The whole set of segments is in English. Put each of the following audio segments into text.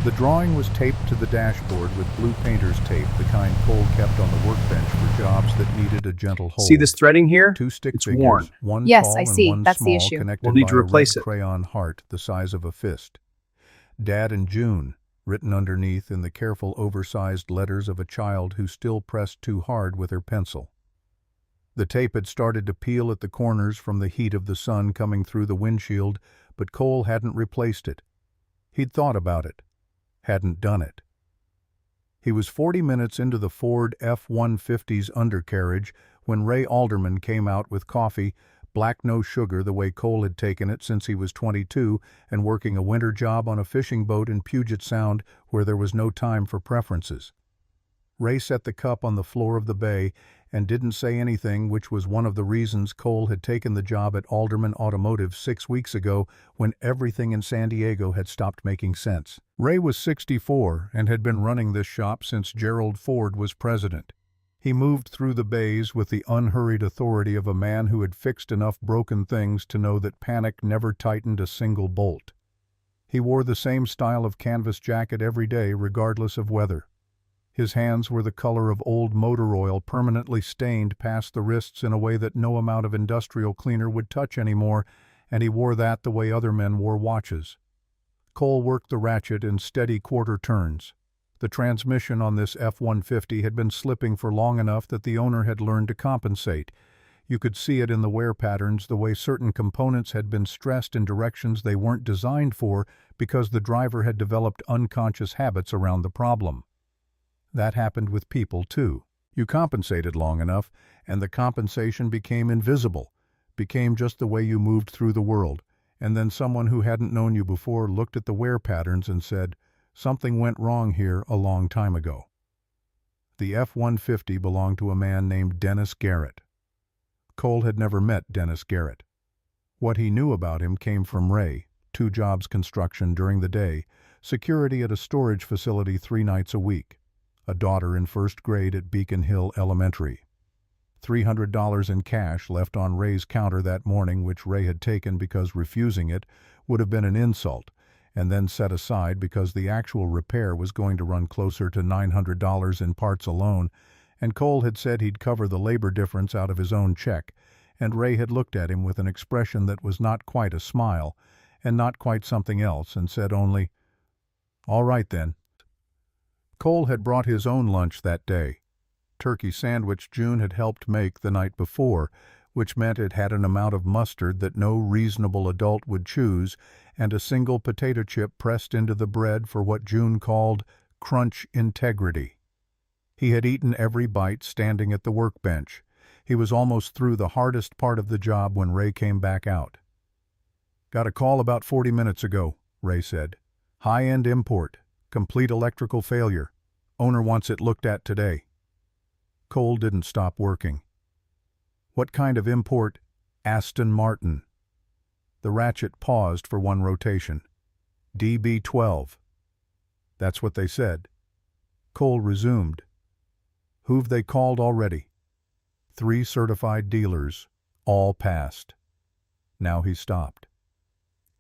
The drawing was taped to the dashboard with blue painter's tape, the kind Cole kept on the workbench for jobs that needed a gentle hold. See this threading here? Two stick It's figures, worn. one Yes, tall I and see. one That's the small, issue. connected We'll need by to replace a it. red crayon heart the size of a fist. Dad and June, written underneath in the careful oversized letters of a child who still pressed too hard with her pencil. The tape had started to peel at the corners from the heat of the sun coming through the windshield, but Cole hadn't replaced it. He'd thought about it, hadn't done it. He was 40 minutes into the Ford F-150's undercarriage when Ray Alderman came out with coffee, black no sugar the way Cole had taken it since he was 22 and working a winter job on a fishing boat in Puget Sound where there was no time for preferences. Ray set the cup on the floor of the bay and didn't say anything, which was one of the reasons Cole had taken the job at Alderman Automotive 6 weeks ago when everything in San Diego had stopped making sense. Ray was 64 and had been running this shop since Gerald Ford was president. He moved through the bays with the unhurried authority of a man who had fixed enough broken things to know that panic never tightened a single bolt. He wore the same style of canvas jacket every day, regardless of weather. His hands were the color of old motor oil, permanently stained past the wrists in a way that no amount of industrial cleaner would touch anymore, and he wore that the way other men wore watches. Cole worked the ratchet in steady quarter turns. The transmission on this F-150 had been slipping for long enough that the owner had learned to compensate. You could see it in the wear patterns, the way certain components had been stressed in directions they weren't designed for because the driver had developed unconscious habits around the problem. That happened with people, too. You compensated long enough, and the compensation became invisible, became just the way you moved through the world, and then someone who hadn't known you before looked at the wear patterns and said, "Something went wrong here a long time ago." The F-150 belonged to a man named Dennis Garrett. Cole had never met Dennis Garrett. What he knew about him came from Ray, 2 jobs construction during the day, security at a storage facility 3 nights a week, a daughter in 1st grade at Beacon Hill Elementary. $300 in cash left on Ray's counter that morning, which Ray had taken because refusing it would have been an insult, and then set aside because the actual repair was going to run closer to $900 in parts alone, and Cole had said he'd cover the labor difference out of his own check, and Ray had looked at him with an expression that was not quite a smile, and not quite something else, and said only, "All right then." Cole had brought his own lunch that day. Turkey sandwich June had helped make the night before, which meant it had an amount of mustard that no reasonable adult would choose, and a single potato chip pressed into the bread for what June called crunch integrity. He had eaten every bite standing at the workbench. He was almost through the hardest part of the job when Ray came back out. "Got a call about 40 minutes ago," Ray said. "High-end import. Complete electrical failure. Owner wants it looked at today." Cole didn't stop working. "What kind of import?" "Aston Martin." The ratchet paused for one rotation. "DB-12. That's what they said. Cole resumed. "Who've they called already?" 3 certified dealers. All passed. Now he stopped.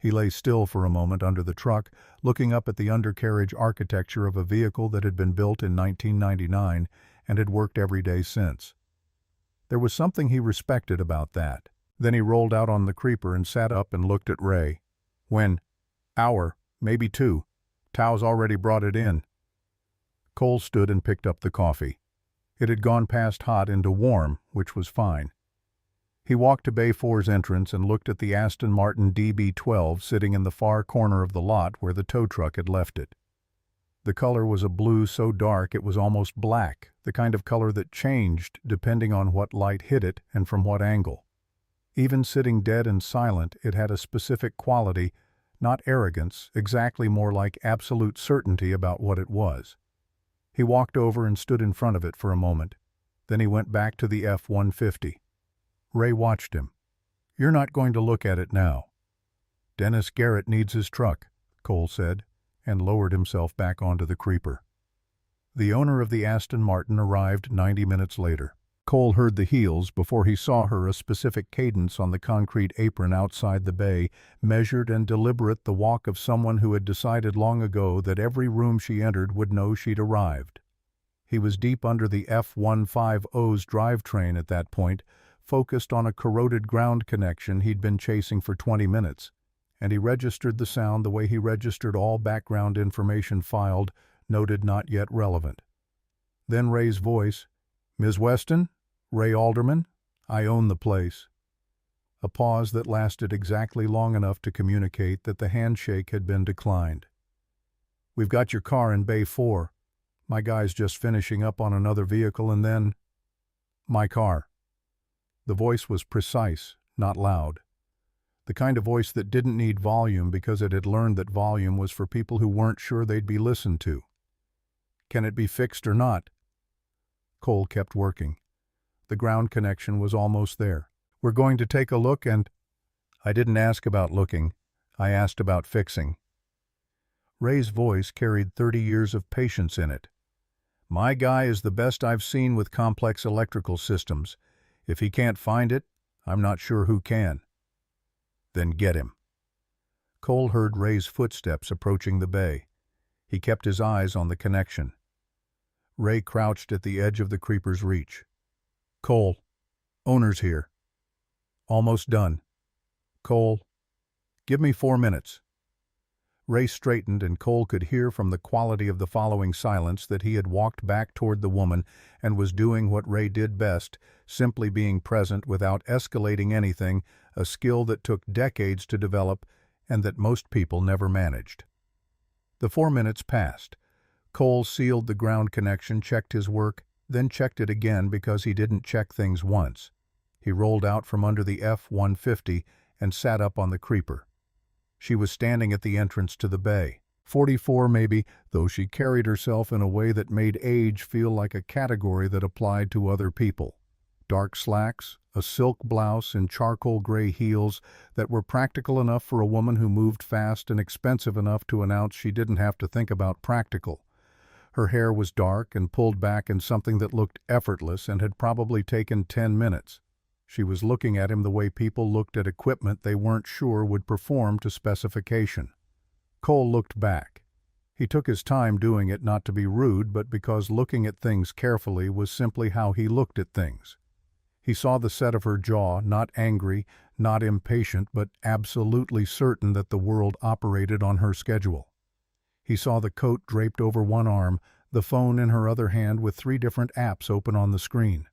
He lay still for a moment under the truck, looking up at the undercarriage architecture of a vehicle that had been built in 1999 and had worked every day since. There was something he respected about that. Then he rolled out on the creeper and sat up and looked at Ray. "When?" "Hour, maybe 2. Tao's already brought it in." Cole stood and picked up the coffee. It had gone past hot into warm, which was fine. He walked to Bay 4's entrance and looked at the Aston Martin DB-12 sitting in the far corner of the lot where the tow truck had left it. The color was a blue so dark it was almost black, the kind of color that changed depending on what light hit it and from what angle. Even sitting dead and silent, it had a specific quality, not arrogance, exactly more like absolute certainty about what it was. He walked over and stood in front of it for a moment. Then he went back to the F-150. Ray watched him. "You're not going to look at it now." "Dennis Garrett needs his truck," Cole said, and lowered himself back onto the creeper. The owner of the Aston Martin arrived 90 minutes later. Cole heard the heels before he saw her, a specific cadence on the concrete apron outside the bay, measured and deliberate, the walk of someone who had decided long ago that every room she entered would know she'd arrived. He was deep under the F-150's drivetrain at that point, focused on a corroded ground connection he'd been chasing for 20 minutes, and he registered the sound the way he registered all background information filed, noted not yet relevant. Then Ray's voice, "Ms. Weston? Ray Alderman? I own the place." A pause that lasted exactly long enough to communicate that the handshake had been declined. "We've got your car in Bay 4. My guy's just finishing up on another vehicle and then—" "My car." The voice was precise, not loud. The kind of voice that didn't need volume because it had learned that volume was for people who weren't sure they'd be listened to. "Can it be fixed or not?" Cole kept working. The ground connection was almost there. "We're going to take a look and—" "I didn't ask about looking. I asked about fixing." Ray's voice carried 30 years of patience in it. "My guy is the best I've seen with complex electrical systems. If he can't find it, I'm not sure who can." "Then get him." Cole heard Ray's footsteps approaching the bay. He kept his eyes on the connection. Ray crouched at the edge of the creeper's reach. "Cole, owner's here." "Almost done." "Cole, give me 4 minutes." Ray straightened, and Cole could hear from the quality of the following silence that he had walked back toward the woman and was doing what Ray did best, simply being present without escalating anything, a skill that took decades to develop and that most people never managed. The 4 minutes passed. Cole sealed the ground connection, checked his work, then checked it again because he didn't check things once. He rolled out from under the F-150 and sat up on the creeper. She was standing at the entrance to the bay. 44 maybe, though she carried herself in a way that made age feel like a category that applied to other people. Dark slacks, a silk blouse, and charcoal gray heels that were practical enough for a woman who moved fast and expensive enough to announce she didn't have to think about practical. Her hair was dark and pulled back in something that looked effortless and had probably taken 10 minutes. She was looking at him the way people looked at equipment they weren't sure would perform to specification. Cole looked back. He took his time doing it, not to be rude, but because looking at things carefully was simply how he looked at things. He saw the set of her jaw, not angry, not impatient, but absolutely certain that the world operated on her schedule. He saw the coat draped over one arm, the phone in her other hand with 3 different apps open on the screen.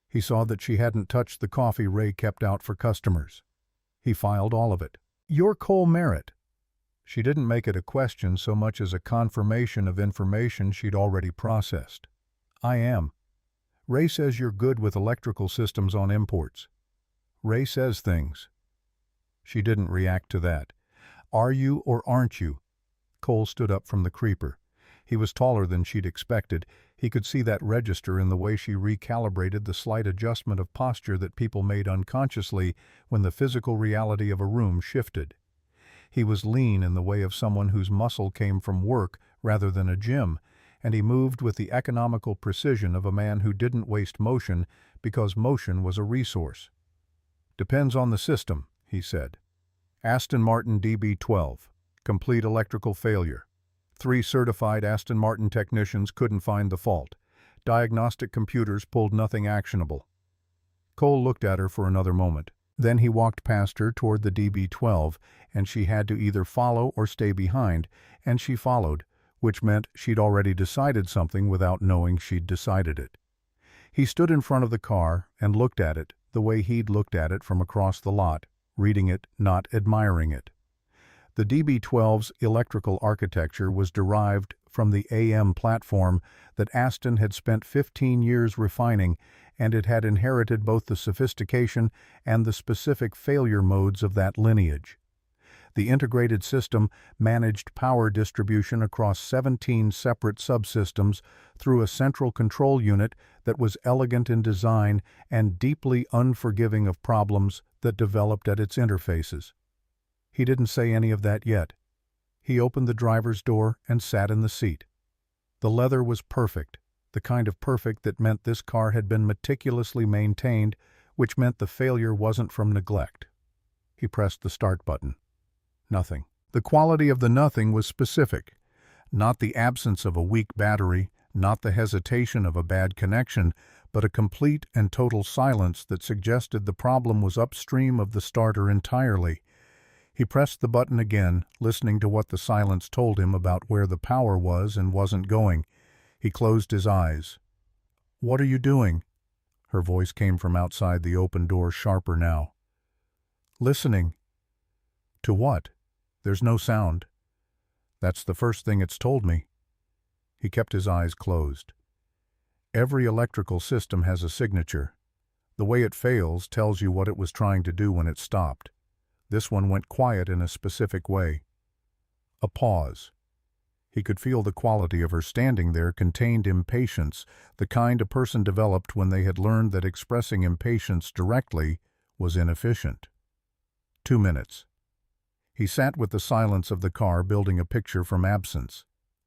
He saw that she hadn't touched the coffee Ray kept out for customers. He filed all of it. "You're Cole Merritt." She didn't make it a question so much as a confirmation of information she'd already processed. "I am. Ray says you're good with electrical systems on imports." "Ray says things." She didn't react to that. "Are you or aren't you?" Cole stood up from the creeper. He was taller than she'd expected. He could see that register in the way she recalibrated the slight adjustment of posture that people made unconsciously when the physical reality of a room shifted. He was lean in the way of someone whose muscle came from work rather than a gym, and he moved with the economical precision of a man who didn't waste motion because motion was a resource. "Depends on the system," he said. "Aston Martin DB12. Complete electrical failure. 3 certified Aston Martin technicians couldn't find the fault. Diagnostic computers pulled nothing actionable." Cole looked at her for another moment. Then he walked past her toward the DB12, and she had to either follow or stay behind, and she followed, which meant she'd already decided something without knowing she'd decided it. He stood in front of the car and looked at it the way he'd looked at it from across the lot, reading it, not admiring it. The DB12's electrical architecture was derived from the AM platform that Aston had spent 15 years refining, and it had inherited both the sophistication and the specific failure modes of that lineage. The integrated system managed power distribution across 17 separate subsystems through a central control unit that was elegant in design and deeply unforgiving of problems that developed at its interfaces. He didn't say any of that yet. He opened the driver's door and sat in the seat. The leather was perfect, the kind of perfect that meant this car had been meticulously maintained, which meant the failure wasn't from neglect. He pressed the start button. Nothing. The quality of the nothing was specific. Not the absence of a weak battery, not the hesitation of a bad connection, but a complete and total silence that suggested the problem was upstream of the starter entirely. He pressed the button again, listening to what the silence told him about where the power was and wasn't going. He closed his eyes. "What are you doing?" Her voice came from outside the open door, sharper now. "Listening." "To what? There's no sound." "That's the first thing it's told me." He kept his eyes closed. Every electrical system has a signature. The way it fails tells you what it was trying to do when it stopped. This one went quiet in a specific way. A pause. He could feel the quality of her standing there contained impatience, the kind a person developed when they had learned that expressing impatience directly was inefficient. 2 minutes. He sat with the silence of the car, building a picture from absence.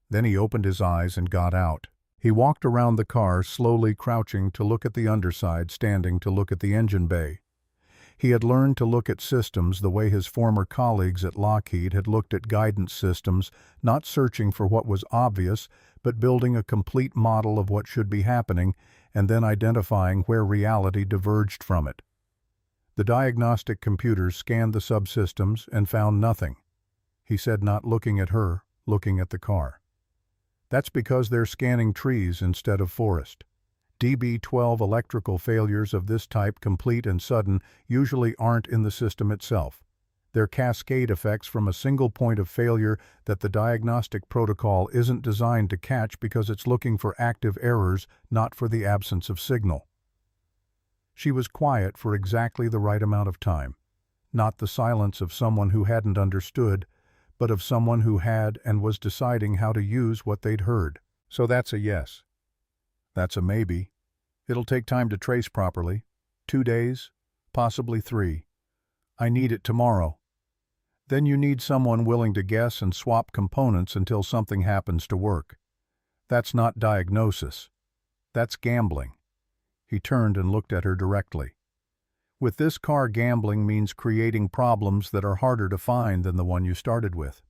Then he opened his eyes and got out. He walked around the car, slowly crouching to look at the underside, standing to look at the engine bay. He had learned to look at systems the way his former colleagues at Lockheed had looked at guidance systems, not searching for what was obvious, but building a complete model of what should be happening, and then identifying where reality diverged from it. The diagnostic computers scanned the subsystems and found nothing. He said, not looking at her, looking at the car. "That's because they're scanning trees instead of forest. DB12 electrical failures of this type, complete and sudden, usually aren't in the system itself. They're cascade effects from a single point of failure that the diagnostic protocol isn't designed to catch because it's looking for active errors, not for the absence of signal." She was quiet for exactly the right amount of time. Not the silence of someone who hadn't understood, but of someone who had and was deciding how to use what they'd heard. "So that's a yes." "That's a maybe. It'll take time to trace properly. 2 days, possibly 3. I need it tomorrow." "Then you need someone willing to guess and swap components until something happens to work. That's not diagnosis. That's gambling." He turned and looked at her directly. "With this car, gambling means creating problems that are harder to find than the one you started with."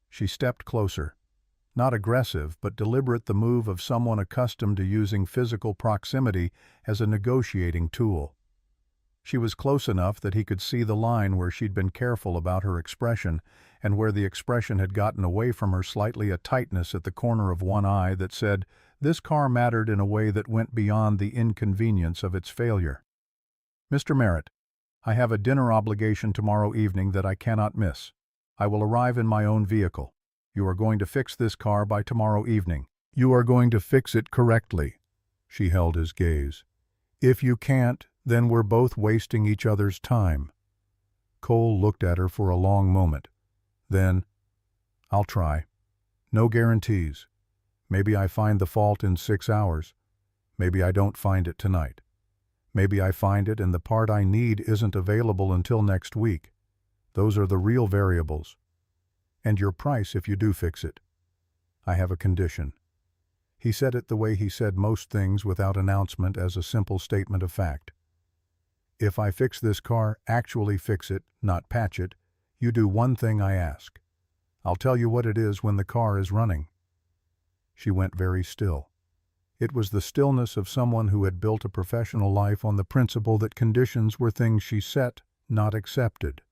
She stepped closer. Not aggressive, but deliberate, the move of someone accustomed to using physical proximity as a negotiating tool. She was close enough that he could see the line where she'd been careful about her expression, and where the expression had gotten away from her slightly, a tightness at the corner of one eye that said, this car mattered in a way that went beyond the inconvenience of its failure. "Mr. Merritt, I have a dinner obligation tomorrow evening that I cannot miss. I will arrive in my own vehicle. You are going to fix this car by tomorrow evening. You are going to fix it correctly." She held his gaze. "If you can't, then we're both wasting each other's time." Cole looked at her for a long moment. Then, "I'll try. No guarantees. Maybe I find the fault in 6 hours. Maybe I don't find it tonight. Maybe I find it and the part I need isn't available until next week. Those are the real variables. And your price if you do fix it. I have a condition." He said it the way he said most things, without announcement, as a simple statement of fact. "If I fix this car, actually fix it, not patch it, you do one thing I ask. I'll tell you what it is when the car is running." She went very still. It was the stillness of someone who had built a professional life on the principle that conditions were things she set, not accepted.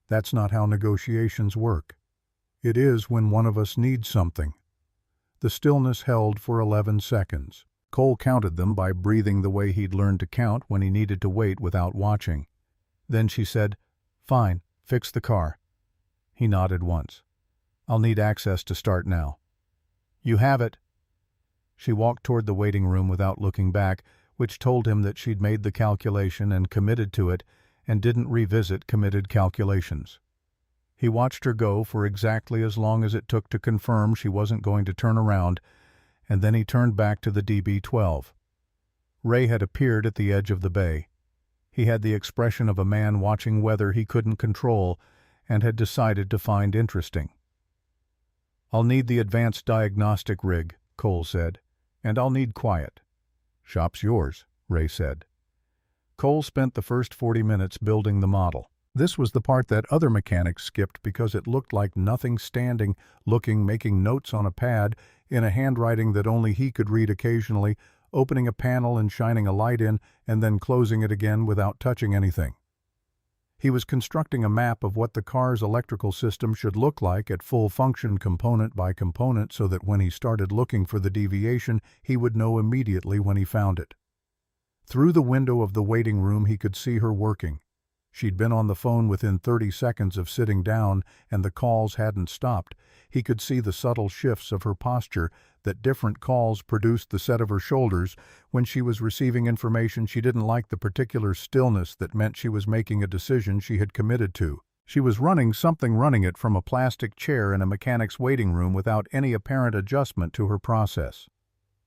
That's not how negotiations work. It is when one of us needs something. The stillness held for 11 seconds. Cole counted them by breathing the way he'd learned to count when he needed to wait without watching. Then she said, "Fine, fix the car." He nodded once. "I'll need access to start now." "You have it." She walked toward the waiting room without looking back, which told him that she'd made the calculation and committed to it, and didn't revisit committed calculations. He watched her go for exactly as long as it took to confirm she wasn't going to turn around, and then he turned back to the DB-12. Ray had appeared at the edge of the bay. He had the expression of a man watching weather he couldn't control and had decided to find interesting. "I'll need the advanced diagnostic rig," Cole said. And I'll need quiet." "Shop's yours," Ray said. Cole spent the first 40 minutes building the model. This was the part that other mechanics skipped because it looked like nothing, standing, looking, making notes on a pad, in a handwriting that only he could read occasionally, opening a panel and shining a light in, and then closing it again without touching anything. He was constructing a map of what the car's electrical system should look like at full function, component by component, so that when he started looking for the deviation, he would know immediately when he found it. Through the window of the waiting room he could see her working. She'd been on the phone within 30 seconds of sitting down, and the calls hadn't stopped. He could see the subtle shifts of her posture, that different calls produced the set of her shoulders. When she was receiving information she didn't like, the particular stillness that meant she was making a decision she had committed to. She was running it from a plastic chair in a mechanic's waiting room without any apparent adjustment to her process.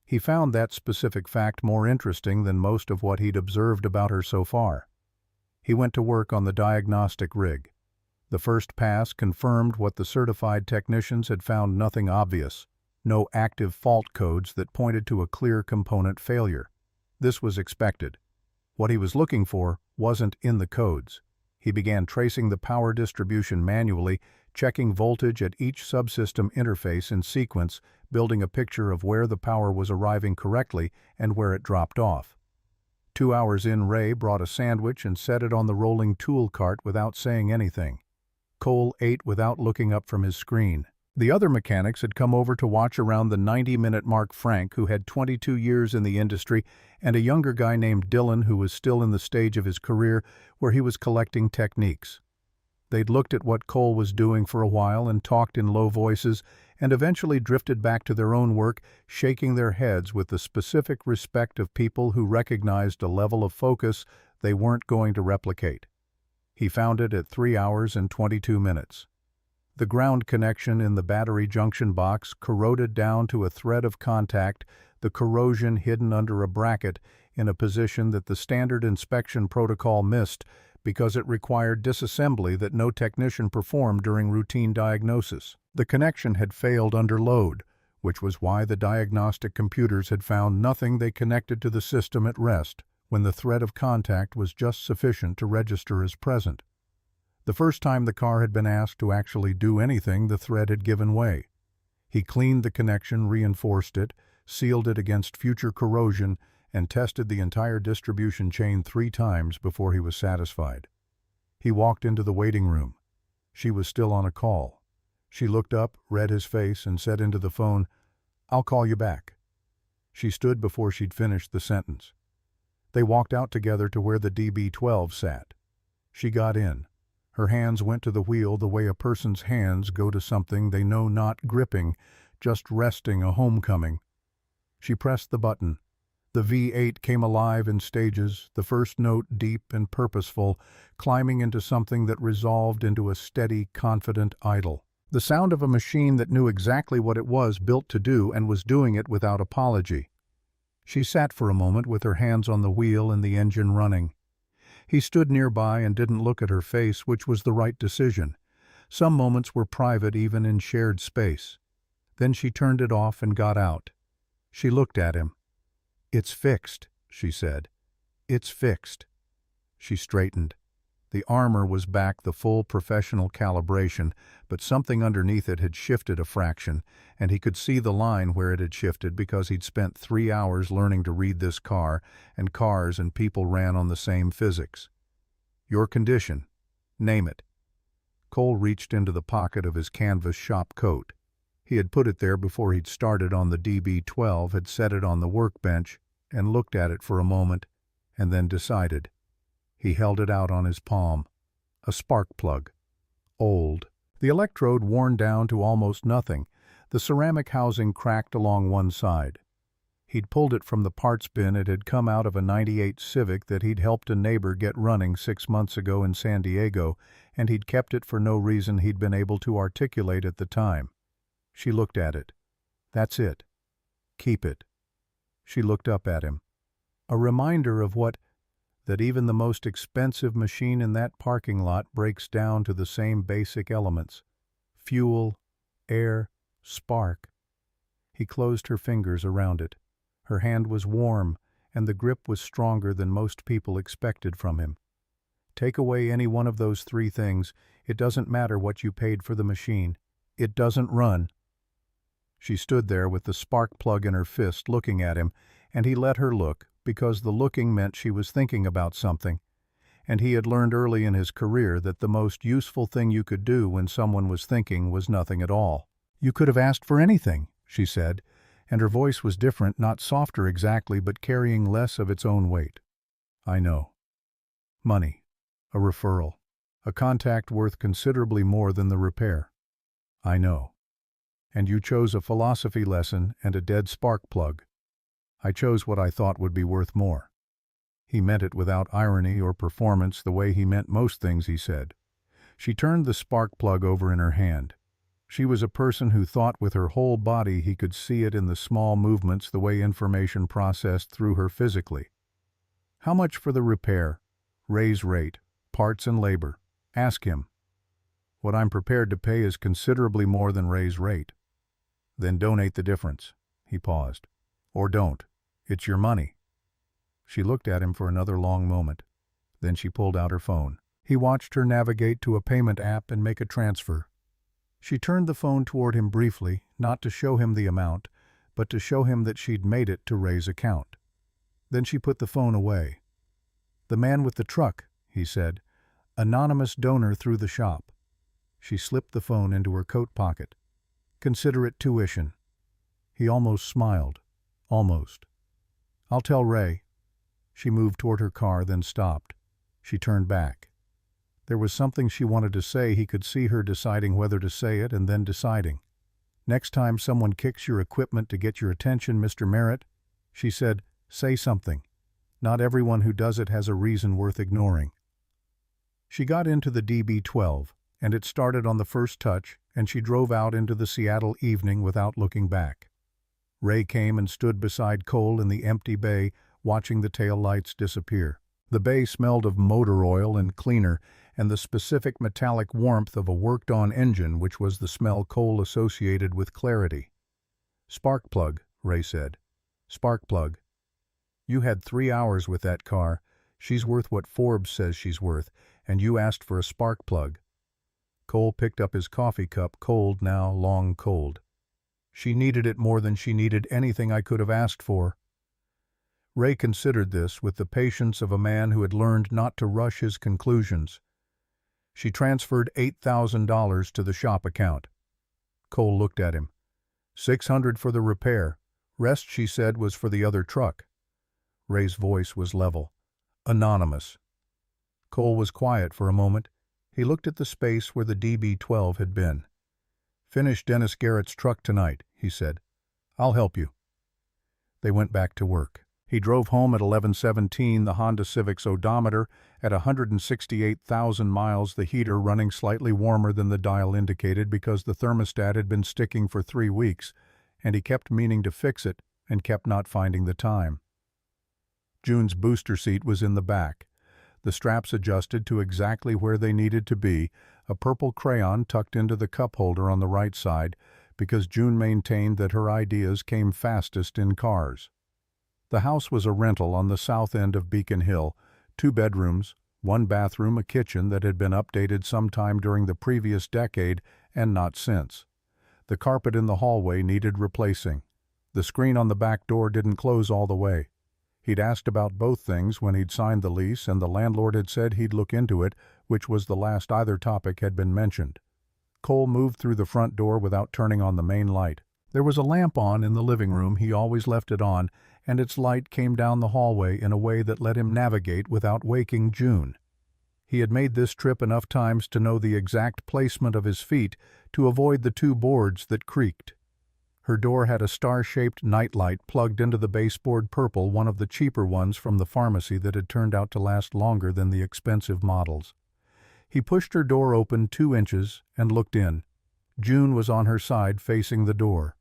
He found that specific fact more interesting than most of what he'd observed about her so far. He went to work on the diagnostic rig. The first pass confirmed what the certified technicians had found: nothing obvious, no active fault codes that pointed to a clear component failure. This was expected. What he was looking for wasn't in the codes. He began tracing the power distribution manually, checking voltage at each subsystem interface in sequence, building a picture of where the power was arriving correctly and where it dropped off. 2 hours in, Ray brought a sandwich and set it on the rolling tool cart without saying anything. Cole ate without looking up from his screen. The other mechanics had come over to watch around the 90-minute mark: Frank, who had 22 years in the industry, and a younger guy named Dylan, who was still in the stage of his career where he was collecting techniques. They'd looked at what Cole was doing for a while and talked in low voices, and eventually drifted back to their own work, shaking their heads with the specific respect of people who recognized a level of focus they weren't going to replicate. He found it at 3 hours and 22 minutes. The ground connection in the battery junction box corroded down to a thread of contact, the corrosion hidden under a bracket in a position that the standard inspection protocol missed because it required disassembly that no technician performed during routine diagnosis. The connection had failed under load, which was why the diagnostic computers had found nothing they connected to the system at rest when the thread of contact was just sufficient to register as present. The first time the car had been asked to actually do anything, the thread had given way. He cleaned the connection, reinforced it, sealed it against future corrosion, and tested the entire distribution chain 3 times before he was satisfied. He walked into the waiting room. She was still on a call. She looked up, read his face, and said into the phone, "I'll call you back." She stood before she'd finished the sentence. They walked out together to where the DB-12 sat. She got in. Her hands went to the wheel the way a person's hands go to something they know, not gripping, just resting, a homecoming. She pressed the button. The V8 came alive in stages, the first note deep and purposeful, climbing into something that resolved into a steady, confident idle. The sound of a machine that knew exactly what it was built to do and was doing it without apology. She sat for a moment with her hands on the wheel and the engine running. He stood nearby and didn't look at her face, which was the right decision. Some moments were private even in shared space. Then she turned it off and got out. She looked at him. "It's fixed," she said. "It's fixed." She straightened. The armor was back, the full professional calibration, but something underneath it had shifted a fraction, and he could see the line where it had shifted because he'd spent 3 hours learning to read this car, and cars and people ran on the same physics. "Your condition. Name it." Cole reached into the pocket of his canvas shop coat. He had put it there before he'd started on the DB-12, had set it on the workbench, and looked at it for a moment, and then decided. He held it out on his palm. A spark plug. Old. The electrode worn down to almost nothing. The ceramic housing cracked along one side. He'd pulled it from the parts bin. It had come out of a '98 Civic that he'd helped a neighbor get running 6 months ago in San Diego, and he'd kept it for no reason he'd been able to articulate at the time. She looked at it. "That's it. Keep it." She looked up at him. A reminder of that even the most expensive machine in that parking lot breaks down to the same basic elements: fuel, air, spark. He closed her fingers around it. Her hand was warm, and the grip was stronger than most people expected from him. Take away any one of those three things, it doesn't matter what you paid for the machine. It doesn't run. She stood there with the spark plug in her fist looking at him, and he let her look, because the looking meant she was thinking about something. And he had learned early in his career that the most useful thing you could do when someone was thinking was nothing at all. "You could have asked for anything," she said, and her voice was different, not softer exactly, but carrying less of its own weight. "I know. Money. A referral. A contact worth considerably more than the repair. I know. And you chose a philosophy lesson and a dead spark plug. I chose what I thought would be worth more." He meant it without irony or performance, the way he meant most things he said. She turned the spark plug over in her hand. She was a person who thought with her whole body. He could see it in the small movements, the way information processed through her physically. "How much for the repair? Ray's rate, parts and labor. Ask him." "What I'm prepared to pay is considerably more than Ray's rate." "Then donate the difference." He paused. "Or don't. It's your money." She looked at him for another long moment. Then she pulled out her phone. He watched her navigate to a payment app and make a transfer. She turned the phone toward him briefly, not to show him the amount, but to show him that she'd made it to Ray's account. Then she put the phone away. "The man with the truck," he said. "Anonymous donor through the shop." She slipped the phone into her coat pocket. "Consider it tuition." He almost smiled. Almost. "I'll tell Ray." She moved toward her car, then stopped. She turned back. There was something she wanted to say. He could see her deciding whether to say it and then deciding. "Next time someone kicks your equipment to get your attention, Mr. Merritt," she said, "say something. Not everyone who does it has a reason worth ignoring." She got into the DB-12, and it started on the first touch, and she drove out into the Seattle evening without looking back. Ray came and stood beside Cole in the empty bay, watching the tail lights disappear. The bay smelled of motor oil and cleaner, and the specific metallic warmth of a worked-on engine, which was the smell Cole associated with clarity. "Spark plug," Ray said. "Spark plug. You had 3 hours with that car. She's worth what Forbes says she's worth, and you asked for a spark plug." Cole picked up his coffee cup, cold now, long cold. "She needed it more than she needed anything I could have asked for." Ray considered this with the patience of a man who had learned not to rush his conclusions. She transferred $8,000 to the shop account. Cole looked at him. $600 for the repair. Rest, she said, was for the other truck. Ray's voice was level. "Anonymous." Cole was quiet for a moment. He looked at the space where the DB-12 had been. "Finish Dennis Garrett's truck tonight," he said. "I'll help you." They went back to work. He drove home at 11:17, the Honda Civic's odometer at 168,000 miles, the heater running slightly warmer than the dial indicated because the thermostat had been sticking for 3 weeks, and he kept meaning to fix it and kept not finding the time. June's booster seat was in the back. The straps adjusted to exactly where they needed to be, a purple crayon tucked into the cup holder on the right side, because June maintained that her ideas came fastest in cars. The house was a rental on the south end of Beacon Hill, 2 bedrooms, 1 bathroom, a kitchen that had been updated sometime during the previous decade and not since. The carpet in the hallway needed replacing. The screen on the back door didn't close all the way. He'd asked about both things when he'd signed the lease, and the landlord had said he'd look into it, which was the last either topic had been mentioned. Cole moved through the front door without turning on the main light. There was a lamp on in the living room. He always left it on, and its light came down the hallway in a way that let him navigate without waking June. He had made this trip enough times to know the exact placement of his feet to avoid the 2 boards that creaked. Her door had a star-shaped nightlight plugged into the baseboard purple, one of the cheaper ones from the pharmacy that had turned out to last longer than the expensive models. He pushed her door open 2 inches and looked in. June was on her side facing the door.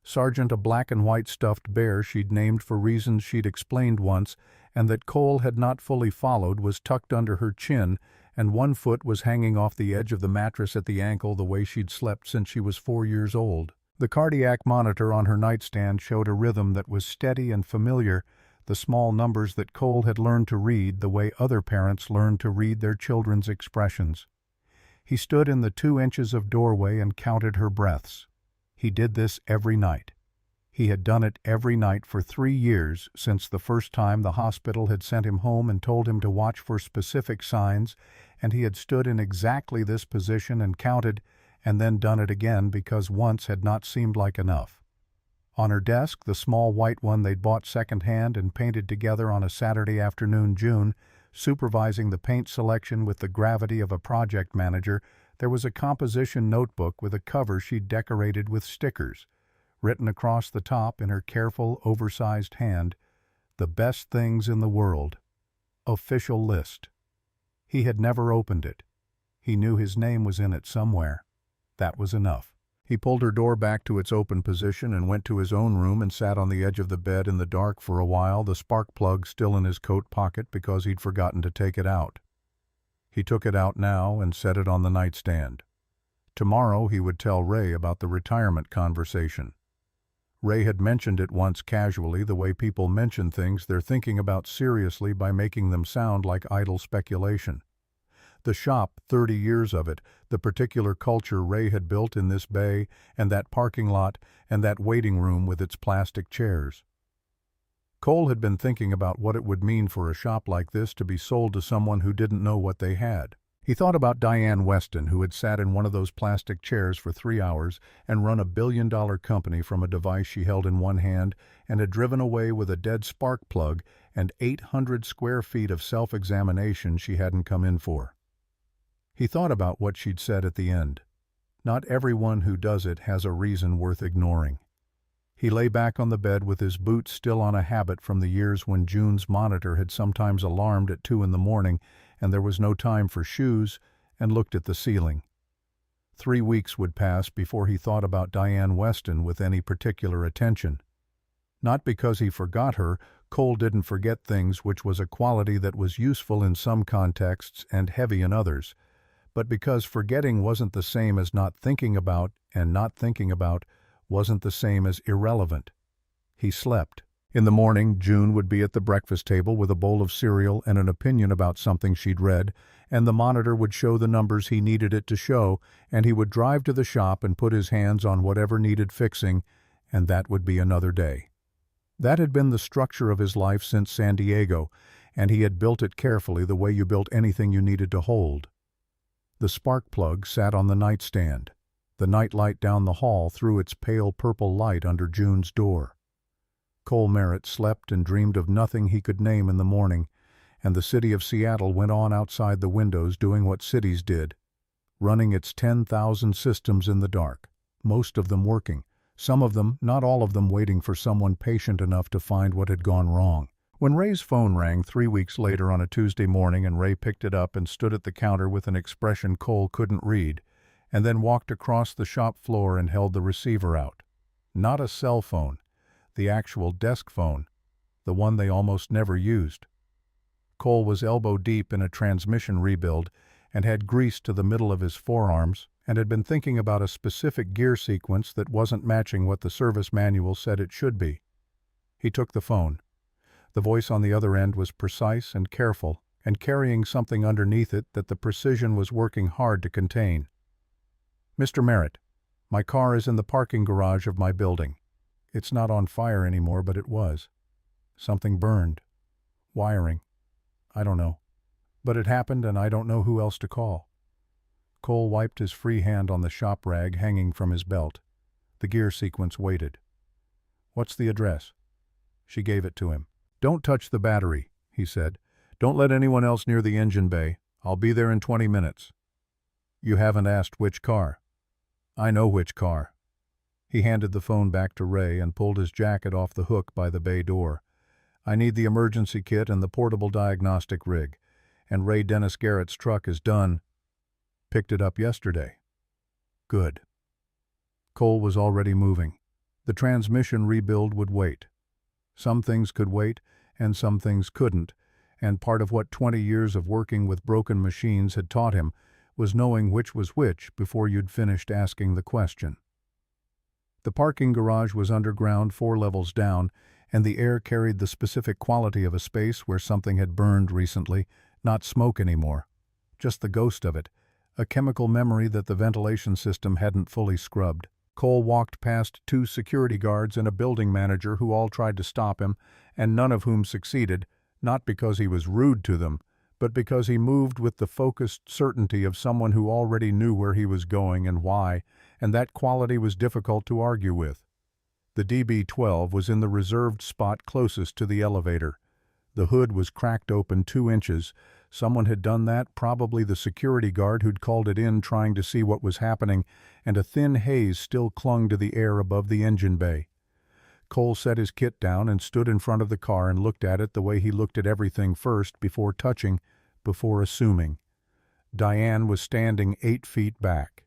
Sergeant, a black and white stuffed bear she'd named for reasons she'd explained once and that Cole had not fully followed, was tucked under her chin, and 1 foot was hanging off the edge of the mattress at the ankle the way she'd slept since she was 4 years old. The cardiac monitor on her nightstand showed a rhythm that was steady and familiar, the small numbers that Cole had learned to read the way other parents learn to read their children's expressions. He stood in the 2 inches of doorway and counted her breaths. He did this every night. He had done it every night for 3 years, since the first time the hospital had sent him home and told him to watch for specific signs, and he had stood in exactly this position and counted, and then done it again because once had not seemed like enough. On her desk, the small white one they'd bought second-hand and painted together on a Saturday afternoon June, supervising the paint selection with the gravity of a project manager, there was a composition notebook with a cover she'd decorated with stickers. Written across the top in her careful, oversized hand, "The best things in the world. Official list." He had never opened it. He knew his name was in it somewhere. That was enough. He pulled her door back to its open position and went to his own room and sat on the edge of the bed in the dark for a while, the spark plug still in his coat pocket because he'd forgotten to take it out. He took it out now and set it on the nightstand. Tomorrow he would tell Ray about the retirement conversation. Ray had mentioned it once casually, the way people mention things they're thinking about seriously by making them sound like idle speculation. The shop, 30 years of it, the particular culture Ray had built in this bay, and that parking lot, and that waiting room with its plastic chairs. Cole had been thinking about what it would mean for a shop like this to be sold to someone who didn't know what they had. He thought about Diane Weston, who had sat in one of those plastic chairs for 3 hours and run a billion-dollar company from a device she held in one hand and had driven away with a dead spark plug and 800 square feet of self-examination she hadn't come in for. He thought about what she'd said at the end. Not everyone who does it has a reason worth ignoring. He lay back on the bed with his boots still on a habit from the years when June's monitor had sometimes alarmed at 2 in the morning and there was no time for shoes, and looked at the ceiling. 3 weeks would pass before he thought about Diane Weston with any particular attention. Not because he forgot her, Cole didn't forget things, which was a quality that was useful in some contexts and heavy in others, but because forgetting wasn't the same as not thinking about, and not thinking about wasn't the same as irrelevant. He slept. In the morning, June would be at the breakfast table with a bowl of cereal and an opinion about something she'd read, and the monitor would show the numbers he needed it to show, and he would drive to the shop and put his hands on whatever needed fixing, and that would be another day. That had been the structure of his life since San Diego, and he had built it carefully the way you built anything you needed to hold. The spark plug sat on the nightstand. The nightlight down the hall threw its pale purple light under June's door. Cole Merritt slept and dreamed of nothing he could name in the morning, and the city of Seattle went on outside the windows doing what cities did, running its 10,000 systems in the dark, most of them working, some of them, not all of them, waiting for someone patient enough to find what had gone wrong. When Ray's phone rang 3 weeks later on a Tuesday morning and Ray picked it up and stood at the counter with an expression Cole couldn't read, and then walked across the shop floor and held the receiver out. Not a cell phone, the actual desk phone, the one they almost never used. Cole was elbow-deep in a transmission rebuild and had grease to the middle of his forearms and had been thinking about a specific gear sequence that wasn't matching what the service manual said it should be. He took the phone. The voice on the other end was precise and careful and carrying something underneath it that the precision was working hard to contain. "Mr. Merritt, my car is in the parking garage of my building. It's not on fire anymore, but it was. Something burned. Wiring. I don't know. But it happened and I don't know who else to call." Cole wiped his free hand on the shop rag hanging from his belt. The gear sequence waited. "What's the address?" She gave it to him. "Don't touch the battery," he said. "Don't let anyone else near the engine bay. I'll be there in 20 minutes. "You haven't asked which car." "I know which car." He handed the phone back to Ray and pulled his jacket off the hook by the bay door. "I need the emergency kit and the portable diagnostic rig. And Ray Dennis Garrett's truck is done." "Picked it up yesterday." "Good." Cole was already moving. The transmission rebuild would wait. Some things could wait, and some things couldn't, and part of what 20 years of working with broken machines had taught him was knowing which was which before you'd finished asking the question. The parking garage was underground 4 levels down, and the air carried the specific quality of a space where something had burned recently, not smoke anymore. Just the ghost of it, a chemical memory that the ventilation system hadn't fully scrubbed. Cole walked past 2 security guards and a building manager who all tried to stop him, and none of whom succeeded, not because he was rude to them, but because he moved with the focused certainty of someone who already knew where he was going and why, and that quality was difficult to argue with. The DB-12 was in the reserved spot closest to the elevator. The hood was cracked open 2 inches. Someone had done that, probably the security guard who'd called it in trying to see what was happening, and a thin haze still clung to the air above the engine bay. Cole set his kit down and stood in front of the car and looked at it the way he looked at everything first, before touching, before assuming. Diane was standing 8 feet back.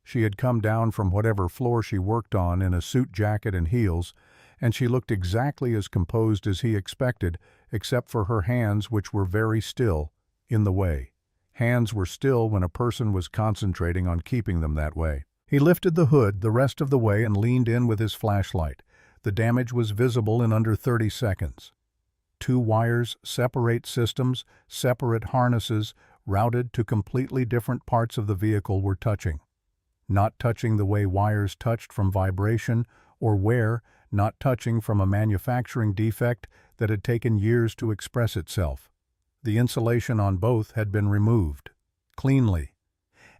She had come down from whatever floor she worked on in a suit jacket and heels, and she looked exactly as composed as he expected, except for her hands, which were very still, in the way. Hands were still when a person was concentrating on keeping them that way. He lifted the hood the rest of the way and leaned in with his flashlight. The damage was visible in under 30 seconds. 2 wires, separate systems, separate harnesses, routed to completely different parts of the vehicle were touching. Not touching the way wires touched from vibration or wear, not touching from a manufacturing defect that had taken years to express itself. The insulation on both had been removed, cleanly,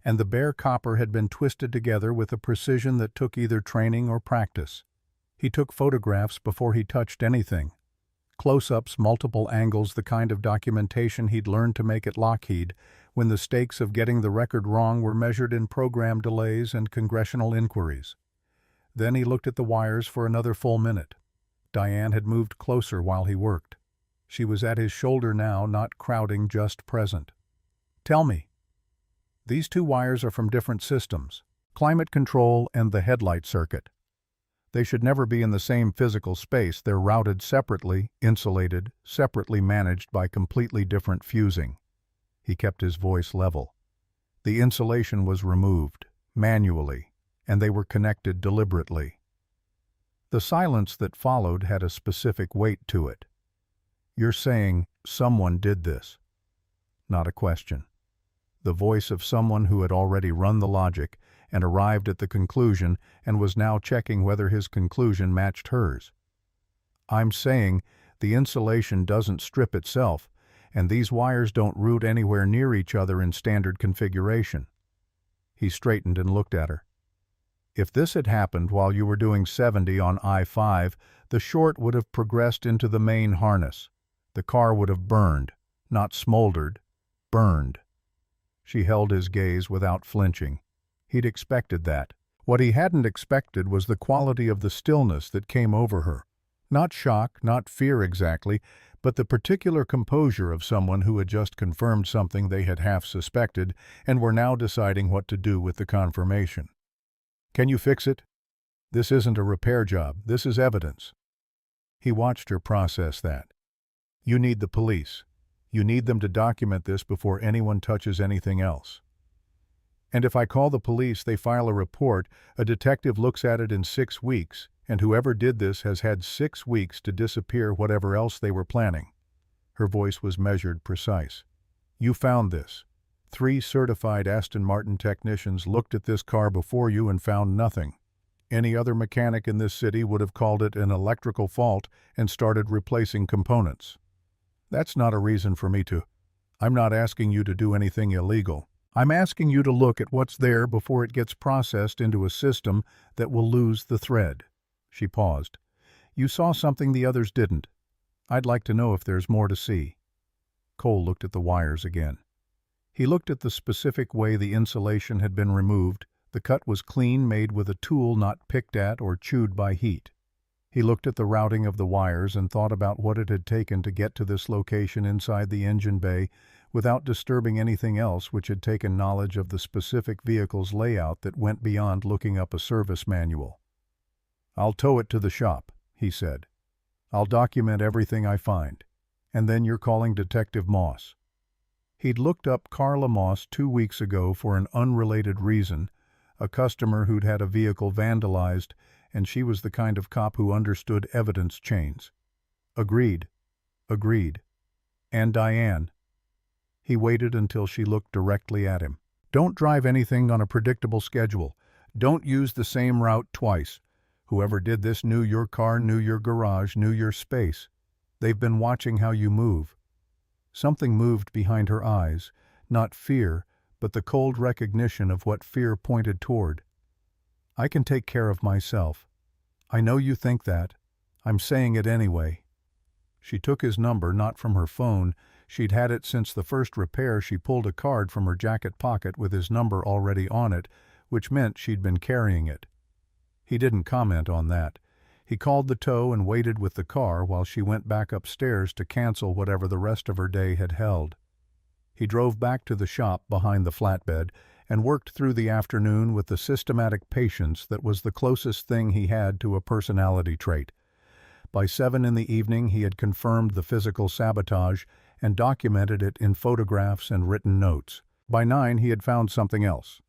and the bare copper had been twisted together with a precision that took either training or practice. He took photographs before he touched anything. Close-ups, multiple angles, the kind of documentation he'd learned to make at Lockheed, when the stakes of getting the record wrong were measured in program delays and congressional inquiries. Then he looked at the wires for another full minute. Diane had moved closer while he worked. She was at his shoulder now, not crowding, just present. "Tell me." "These 2 wires are from different systems, climate control and the headlight circuit. They should never be in the same physical space. They're routed separately, insulated, separately managed by completely different fusing." He kept his voice level. "The insulation was removed, manually, and they were connected deliberately." The silence that followed had a specific weight to it. "You're saying someone did this?" Not a question. The voice of someone who had already run the logic and arrived at the conclusion and was now checking whether his conclusion matched hers. "I'm saying the insulation doesn't strip itself, and these wires don't route anywhere near each other in standard configuration." He straightened and looked at her. "If this had happened while you were doing 70 on I-5, the short would have progressed into the main harness. The car would have burned, not smoldered, burned." She held his gaze without flinching. He'd expected that. What he hadn't expected was the quality of the stillness that came over her. Not shock, not fear exactly, but the particular composure of someone who had just confirmed something they had half suspected and were now deciding what to do with the confirmation. "Can you fix it? This isn't a repair job. This is evidence." He watched her process that. "You need the police. You need them to document this before anyone touches anything else. And if I call the police, they file a report, a detective looks at it in 6 weeks, and whoever did this has had 6 weeks to disappear whatever else they were planning." Her voice was measured, precise. "You found this. 3 certified Aston Martin technicians looked at this car before you and found nothing. Any other mechanic in this city would have called it an electrical fault and started replacing components. That's not a reason for me to. I'm not asking you to do anything illegal. I'm asking you to look at what's there before it gets processed into a system that will lose the thread." She paused. "You saw something the others didn't. I'd like to know if there's more to see." Cole looked at the wires again. He looked at the specific way the insulation had been removed. The cut was clean, made with a tool not picked at or chewed by heat. He looked at the routing of the wires and thought about what it had taken to get to this location inside the engine bay without disturbing anything else, which had taken knowledge of the specific vehicle's layout that went beyond looking up a service manual. "I'll tow it to the shop," he said. "I'll document everything I find. And then you're calling Detective Moss." He'd looked up Carla Moss 2 weeks ago for an unrelated reason, a customer who'd had a vehicle vandalized, and she was the kind of cop who understood evidence chains. Agreed. Agreed. And Diane. He waited until she looked directly at him. Don't drive anything on a predictable schedule. Don't use the same route twice. Whoever did this knew your car, knew your garage, knew your space. They've been watching how you move. Something moved behind her eyes, not fear, but the cold recognition of what fear pointed toward. I can take care of myself. I know you think that. I'm saying it anyway. She took his number not from her phone. She'd had it since the first repair. She pulled a card from her jacket pocket with his number already on it, which meant she'd been carrying it. He didn't comment on that. He called the tow and waited with the car while she went back upstairs to cancel whatever the rest of her day had held. He drove back to the shop behind the flatbed and worked through the afternoon with the systematic patience that was the closest thing he had to a personality trait. By 7 in the evening he had confirmed the physical sabotage and documented it in photographs and written notes. By 9 he had found something else.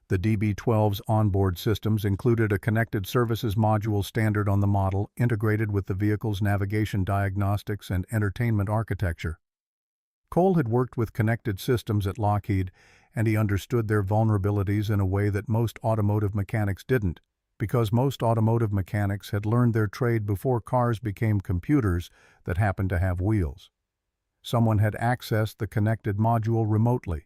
The DB-12's onboard systems included a connected services module standard on the model, integrated with the vehicle's navigation diagnostics and entertainment architecture. Cole had worked with connected systems at Lockheed, and he understood their vulnerabilities in a way that most automotive mechanics didn't, because most automotive mechanics had learned their trade before cars became computers that happened to have wheels. Someone had accessed the connected module remotely.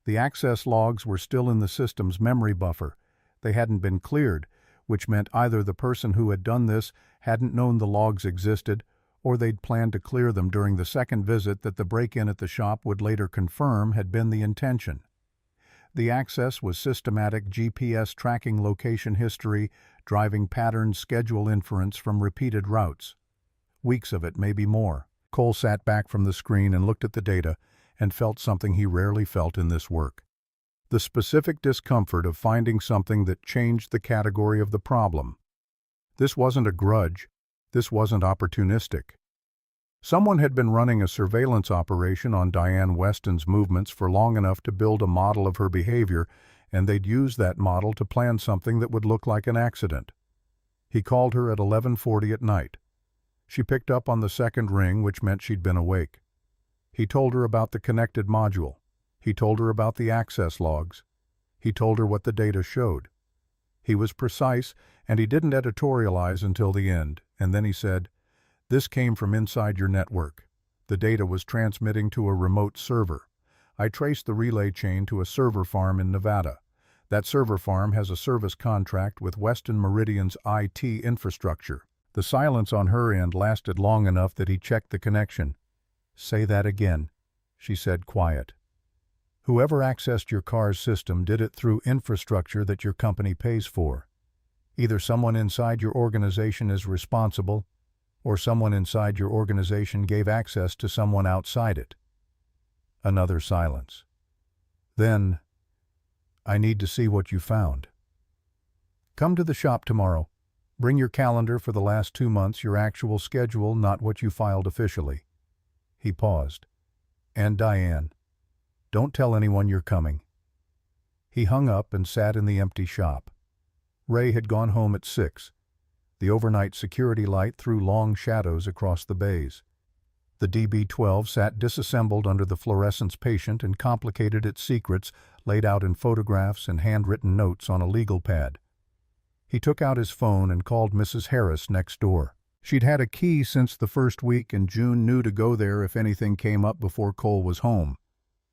The access logs were still in the system's memory buffer. They hadn't been cleared, which meant either the person who had done this hadn't known the logs existed, or they'd planned to clear them during the second visit that the break-in at the shop would later confirm had been the intention. The access was systematic GPS tracking location history, driving patterns, schedule inference from repeated routes. Weeks of it, maybe more. Cole sat back from the screen and looked at the data, and felt something he rarely felt in this work. The specific discomfort of finding something that changed the category of the problem. This wasn't a grudge. This wasn't opportunistic. Someone had been running a surveillance operation on Diane Weston's movements for long enough to build a model of her behavior, and they'd used that model to plan something that would look like an accident. He called her at 11:40 at night. She picked up on the second ring, which meant she'd been awake. He told her about the connected module. He told her about the access logs. He told her what the data showed. He was precise, and he didn't editorialize until the end, and then he said, "This came from inside your network. The data was transmitting to a remote server. I traced the relay chain to a server farm in Nevada. That server farm has a service contract with Western Meridian's IT infrastructure." The silence on her end lasted long enough that he checked the connection. "Say that again," she said, quiet. "Whoever accessed your car's system did it through infrastructure that your company pays for. Either someone inside your organization is responsible, or someone inside your organization gave access to someone outside it." Another silence. Then, "I need to see what you found. Come to the shop tomorrow. Bring your calendar for the last 2 months, your actual schedule, not what you filed officially." He paused. "And Diane. Don't tell anyone you're coming." He hung up and sat in the empty shop. Ray had gone home at 6. The overnight security light threw long shadows across the bays. The DB-12 sat disassembled under the fluorescence patient and complicated its secrets laid out in photographs and handwritten notes on a legal pad. He took out his phone and called Mrs. Harris next door. She'd had a key since the first week, and June knew to go there if anything came up before Cole was home.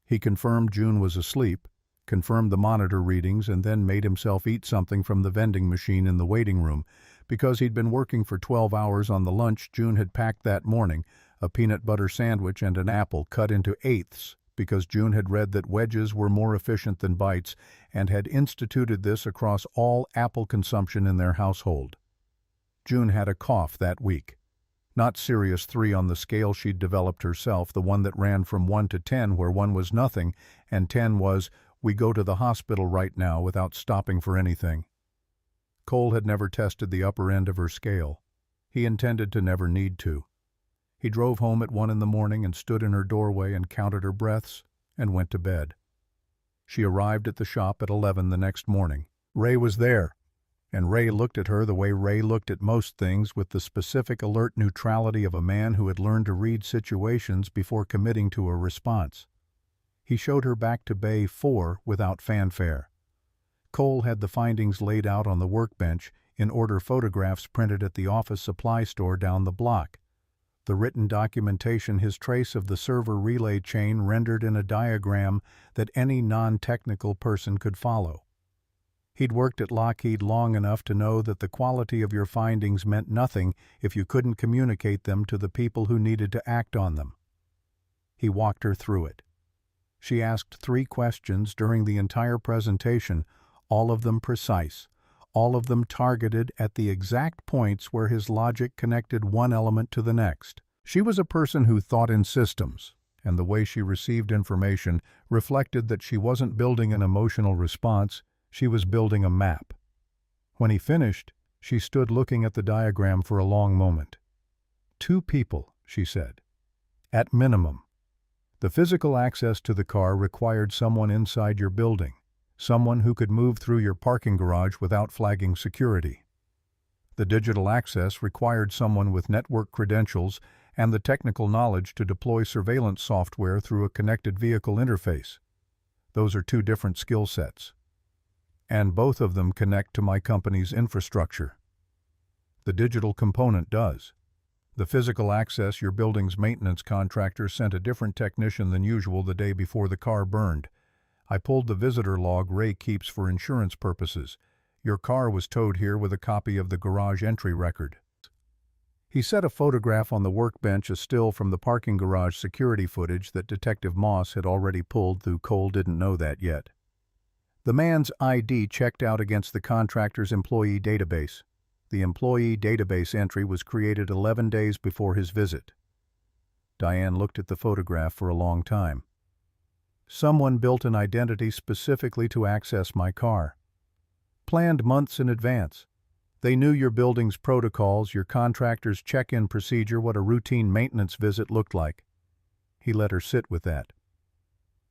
He confirmed June was asleep, confirmed the monitor readings, and then made himself eat something from the vending machine in the waiting room. Because he'd been working for 12 hours on the lunch June had packed that morning, a peanut butter sandwich and an apple cut into eighths, because June had read that wedges were more efficient than bites and had instituted this across all apple consumption in their household. June had a cough that week. Not serious 3 on the scale she'd developed herself, the one that ran from 1 to 10, where 1 was nothing and 10 was, "We go to the hospital right now," without stopping for anything. Cole had never tested the upper end of her scale. He intended to never need to. He drove home at 1 in the morning and stood in her doorway and counted her breaths and went to bed. She arrived at the shop at 11 the next morning. Ray was there, And Ray looked at her the way Ray looked at most things, with the specific alert neutrality of a man who had learned to read situations before committing to a response. He showed her back to Bay 4 without fanfare. Cole had the findings laid out on the workbench, in order photographs printed at the office supply store down the block. The written documentation, his trace of the server relay chain rendered in a diagram that any non-technical person could follow. He'd worked at Lockheed long enough to know that the quality of your findings meant nothing if you couldn't communicate them to the people who needed to act on them. He walked her through it. She asked 3 questions during the entire presentation, all of them precise, all of them targeted at the exact points where his logic connected one element to the next. She was a person who thought in systems, and the way she received information reflected that she wasn't building an emotional response, she was building a map. When he finished, she stood looking at the diagram for a long moment. 2 people, she said. At minimum. The physical access to the car required someone inside your building, someone who could move through your parking garage without flagging security. The digital access required someone with network credentials and the technical knowledge to deploy surveillance software through a connected vehicle interface. Those are 2 different skill sets. And both of them connect to my company's infrastructure. The digital component does. The physical access, your building's maintenance contractor sent a different technician than usual the day before the car burned. I pulled the visitor log Ray keeps for insurance purposes. Your car was towed here with a copy of the garage entry record. He set a photograph on the workbench, a still from the parking garage security footage that Detective Moss had already pulled, though Cole didn't know that yet. The man's ID checked out against the contractor's employee database. The employee database entry was created 11 days before his visit. Diane looked at the photograph for a long time. Someone built an identity specifically to access my car. Planned months in advance. They knew your building's protocols, your contractor's check-in procedure, what a routine maintenance visit looked like. He let her sit with that.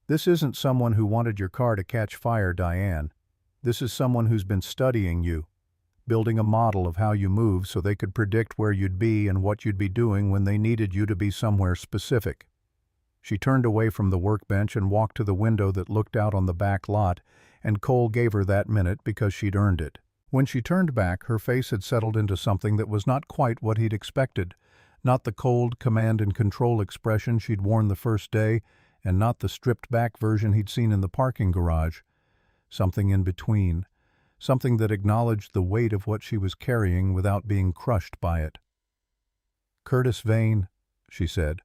This isn't someone who wanted your car to catch fire, Diane. This is someone who's been studying you, building a model of how you move so they could predict where you'd be and what you'd be doing when they needed you to be somewhere specific. She turned away from the workbench and walked to the window that looked out on the back lot, and Cole gave her that minute because she'd earned it. When she turned back, her face had settled into something that was not quite what he'd expected, not the cold command and control expression she'd worn the first day, and not the stripped-back version he'd seen in the parking garage. Something in between, something that acknowledged the weight of what she was carrying without being crushed by it. "Curtis Vane," she said.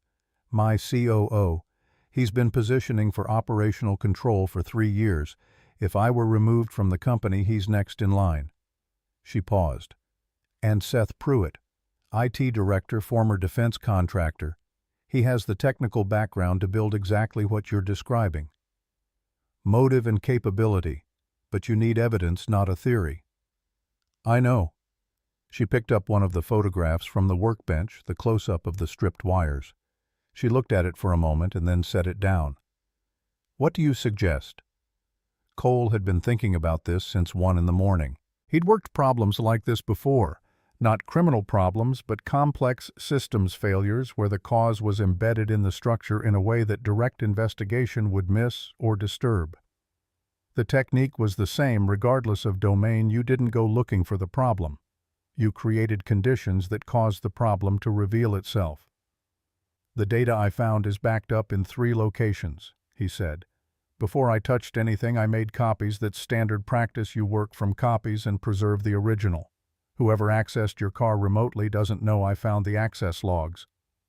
"My COO. He's been positioning for operational control for 3 years. If I were removed from the company, he's next in line." She paused. "And Seth Pruitt, IT director, former defense contractor. He has the technical background to build exactly what you're describing. Motive and capability, but you need evidence, not a theory." "I know." She picked up one of the photographs from the workbench, the close-up of the stripped wires. She looked at it for a moment and then set it down. "What do you suggest?" Cole had been thinking about this since 1 in the morning. He'd worked problems like this before, not criminal problems, but complex systems failures where the cause was embedded in the structure in a way that direct investigation would miss or disturb. The technique was the same regardless of domain. You didn't go looking for the problem. You created conditions that caused the problem to reveal itself. "The data I found is backed up in 3 locations," he said. "Before I touched anything, I made copies. That's standard practice. You work from copies and preserve the original. Whoever accessed your car remotely doesn't know I found the access logs.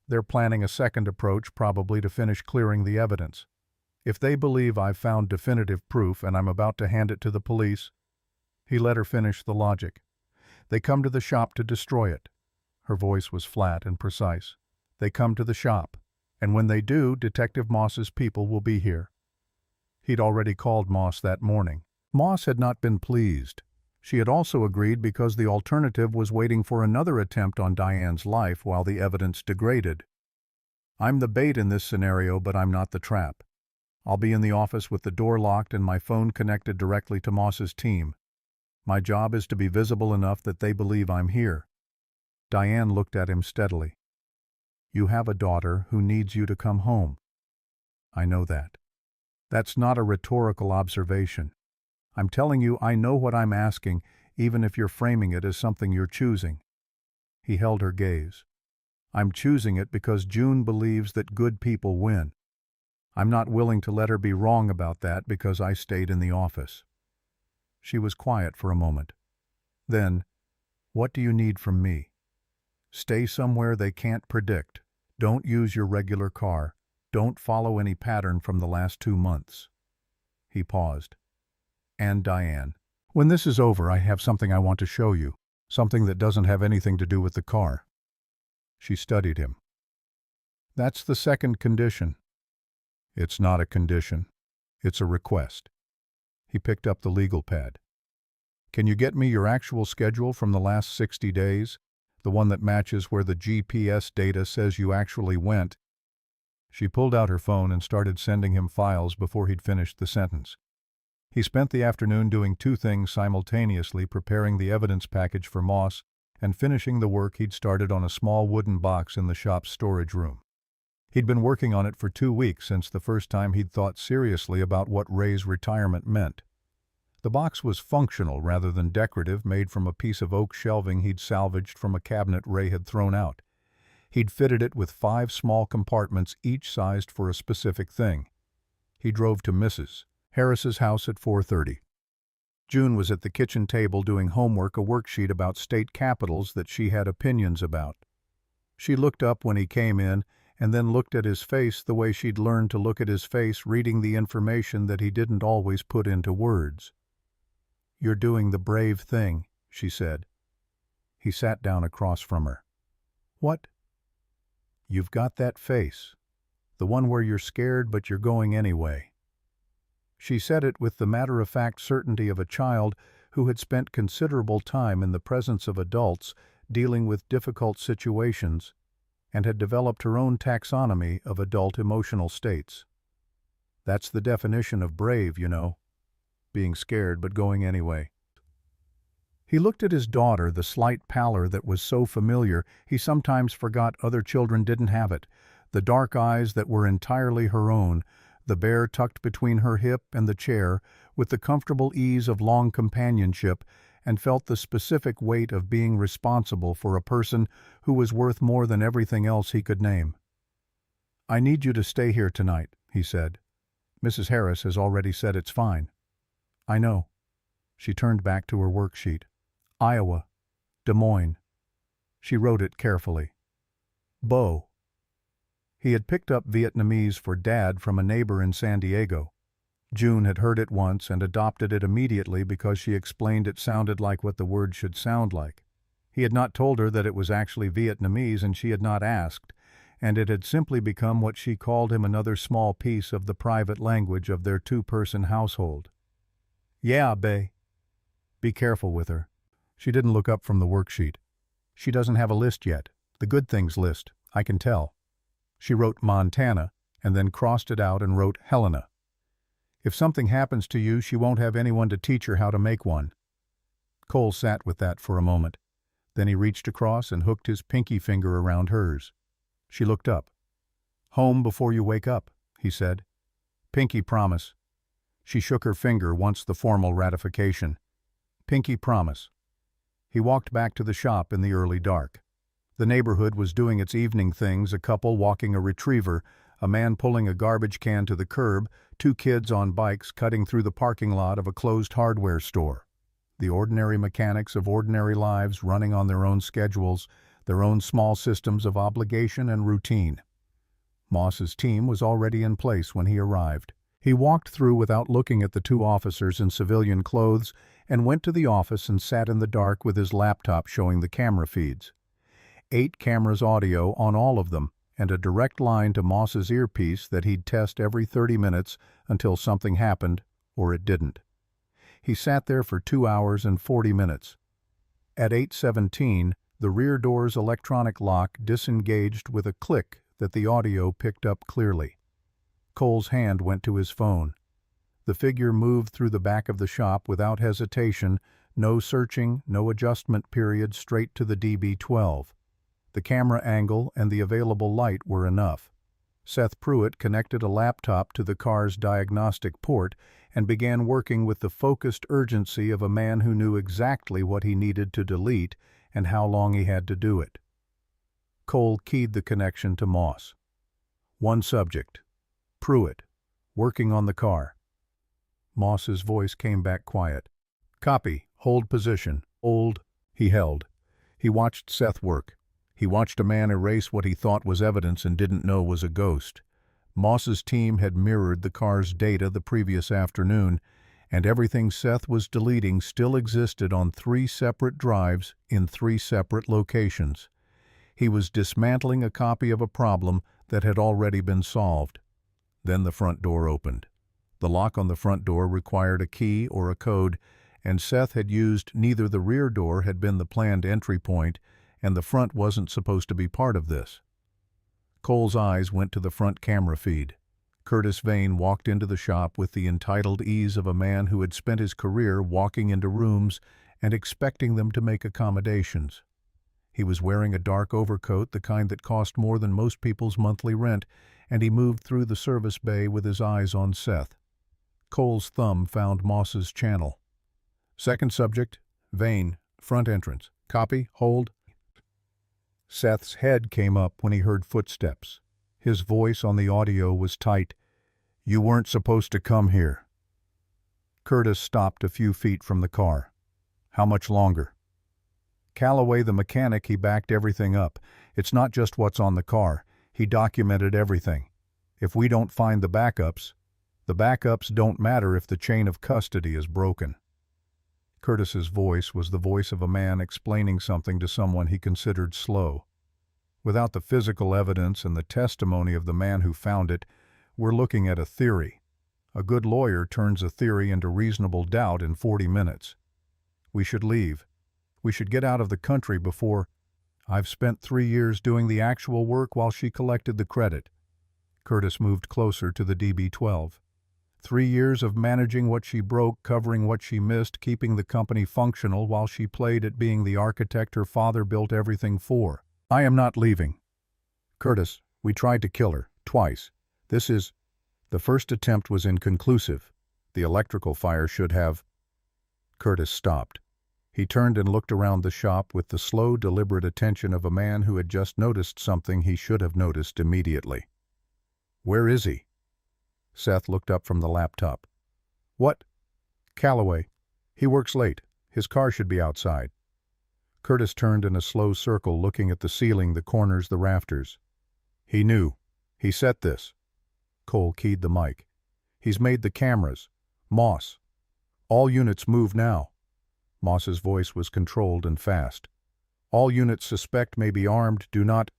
They're planning a second approach, probably to finish clearing the evidence. If they believe I've found definitive proof and I'm about to hand it to the police..." He let her finish the logic. "They come to the shop to destroy it." Her voice was flat and precise. "They come to the shop, and when they do, Detective Moss's people will be here." He'd already called Moss that morning. Moss had not been pleased. She had also agreed because the alternative was waiting for another attempt on Diane's life while the evidence degraded. "I'm the bait in this scenario, but I'm not the trap. I'll be in the office with the door locked and my phone connected directly to Moss's team. My job is to be visible enough that they believe I'm here." Diane looked at him steadily. "You have a daughter who needs you to come home." "I know that." "That's not a rhetorical observation. I'm telling you I know what I'm asking, even if you're framing it as something you're choosing." He held her gaze. "I'm choosing it because June believes that good people win. I'm not willing to let her be wrong about that because I stayed in the office." She was quiet for a moment. Then, "What do you need from me?" "Stay somewhere they can't predict. Don't use your regular car. Don't follow any pattern from the last 2 months." He paused. "And Diane, when this is over, I have something I want to show you. Something that doesn't have anything to do with the car." She studied him. "That's the second condition." "It's not a condition. It's a request." He picked up the legal pad. "Can you get me your actual schedule from the last 60 days? The one that matches where the GPS data says you actually went?" She pulled out her phone and started sending him files before he'd finished the sentence. He spent the afternoon doing 2 things simultaneously, preparing the evidence package for Moss and finishing the work he'd started on a small wooden box in the shop's storage room. He'd been working on it for 2 weeks since the first time he'd thought seriously about what Ray's retirement meant. The box was functional rather than decorative, made from a piece of oak shelving he'd salvaged from a cabinet Ray had thrown out. He'd fitted it with 5 small compartments, each sized for a specific thing. He drove to Mrs. Harris's house at 4:30. June was at the kitchen table doing homework, a worksheet about state capitals that she had opinions about. She looked up when he came in and then looked at his face the way she'd learned to look at his face, reading the information that he didn't always put into words. "You're doing the brave thing," she said. He sat down across from her. "What?" "You've got that face. The one where you're scared but you're going anyway." She said it with the matter-of-fact certainty of a child who had spent considerable time in the presence of adults dealing with difficult situations and had developed her own taxonomy of adult emotional states. "That's the definition of brave, you know. Being scared but going anyway." He looked at his daughter, the slight pallor that was so familiar he sometimes forgot other children didn't have it, the dark eyes that were entirely her own, the bear tucked between her hip and the chair, with the comfortable ease of long companionship, and felt the specific weight of being responsible for a person who was worth more than everything else he could name. "I need you to stay here tonight," he said. "Mrs. Harris has already said it's fine." "I know." She turned back to her worksheet. "Iowa. Des Moines." She wrote it carefully. "Bo." He had picked up Vietnamese for Dad from a neighbor in San Diego. June had heard it once and adopted it immediately because she explained it sounded like what the word should sound like. He had not told her that it was actually Vietnamese, and she had not asked, and it had simply become what she called him, another small piece of the private language of their 2-person household. "Yeah, bae." "Be careful with her." She didn't look up from the worksheet. "She doesn't have a list yet. The good things list. I can tell." She wrote Montana, and then crossed it out and wrote Helena. "If something happens to you, she won't have anyone to teach her how to make one." Cole sat with that for a moment. Then he reached across and hooked his pinky finger around hers. She looked up. "Home before you wake up," he said. "Pinky promise." She shook her finger once the formal ratification. "Pinky promise." He walked back to the shop in the early dark. The neighborhood was doing its evening things, a couple walking a retriever, a man pulling a garbage can to the curb, 2 kids on bikes cutting through the parking lot of a closed hardware store. The ordinary mechanics of ordinary lives running on their own schedules, their own small systems of obligation and routine. Moss's team was already in place when he arrived. He walked through without looking at the 2 officers in civilian clothes and went to the office and sat in the dark with his laptop showing the camera feeds. 8 cameras audio on all of them, and a direct line to Moss's earpiece that he'd test every 30 minutes until something happened, or it didn't. He sat there for 2 hours and 40 minutes. At 8:17, the rear door's electronic lock disengaged with a click that the audio picked up clearly. Cole's hand went to his phone. The figure moved through the back of the shop without hesitation, No searching, no adjustment period, straight to the DB-12. The camera angle and the available light were enough. Seth Pruitt connected a laptop to the car's diagnostic port and began working with the focused urgency of a man who knew exactly what he needed to delete and how long he had to do it. Cole keyed the connection to Moss. One subject. Pruitt, working on the car. Moss's voice came back quiet. Copy, hold position, hold. He held. He watched Seth work. He watched a man erase what he thought was evidence and didn't know was a ghost. Moss's team had mirrored the car's data the previous afternoon, and everything Seth was deleting still existed on 3 separate drives in 3 separate locations. He was dismantling a copy of a problem that had already been solved. Then the front door opened. The lock on the front door required a key or a code, and Seth had used neither. The rear door had been the planned entry point, and the front wasn't supposed to be part of this. Cole's eyes went to the front camera feed. Curtis Vane walked into the shop with the entitled ease of a man who had spent his career walking into rooms and expecting them to make accommodations. He was wearing a dark overcoat, the kind that cost more than most people's monthly rent, and he moved through the service bay with his eyes on Seth. Cole's thumb found Moss's channel. Second subject, Vane, front entrance. Copy, hold. Seth's head came up when he heard footsteps. His voice on the audio was tight. You weren't supposed to come here. Curtis stopped a few feet from the car. How much longer? Calloway, the mechanic, he backed everything up. It's not just what's on the car. He documented everything. If we don't find the backups don't matter if the chain of custody is broken. Curtis's voice was the voice of a man explaining something to someone he considered slow. Without the physical evidence and the testimony of the man who found it, we're looking at a theory. A good lawyer turns a theory into reasonable doubt in 40 minutes. We should leave. We should get out of the country before... I've spent 3 years doing the actual work while she collected the credit. Curtis moved closer to the DB-12. 3 years of managing what she broke, covering what she missed, keeping the company functional while she played at being the architect her father built everything for. I am not leaving. Curtis, we tried to kill her, twice. The first attempt was inconclusive. The electrical fire should have... Curtis stopped. He turned and looked around the shop with the slow, deliberate attention of a man who had just noticed something he should have noticed immediately. Where is he? Seth looked up from the laptop. What? Calloway. He works late. His car should be outside. Curtis turned in a slow circle, looking at the ceiling, the corners, the rafters. He knew. He set this. Cole keyed the mic. He's made the cameras. Moss. All units move now. Moss's voice was controlled and fast. All units suspect may be armed, do not...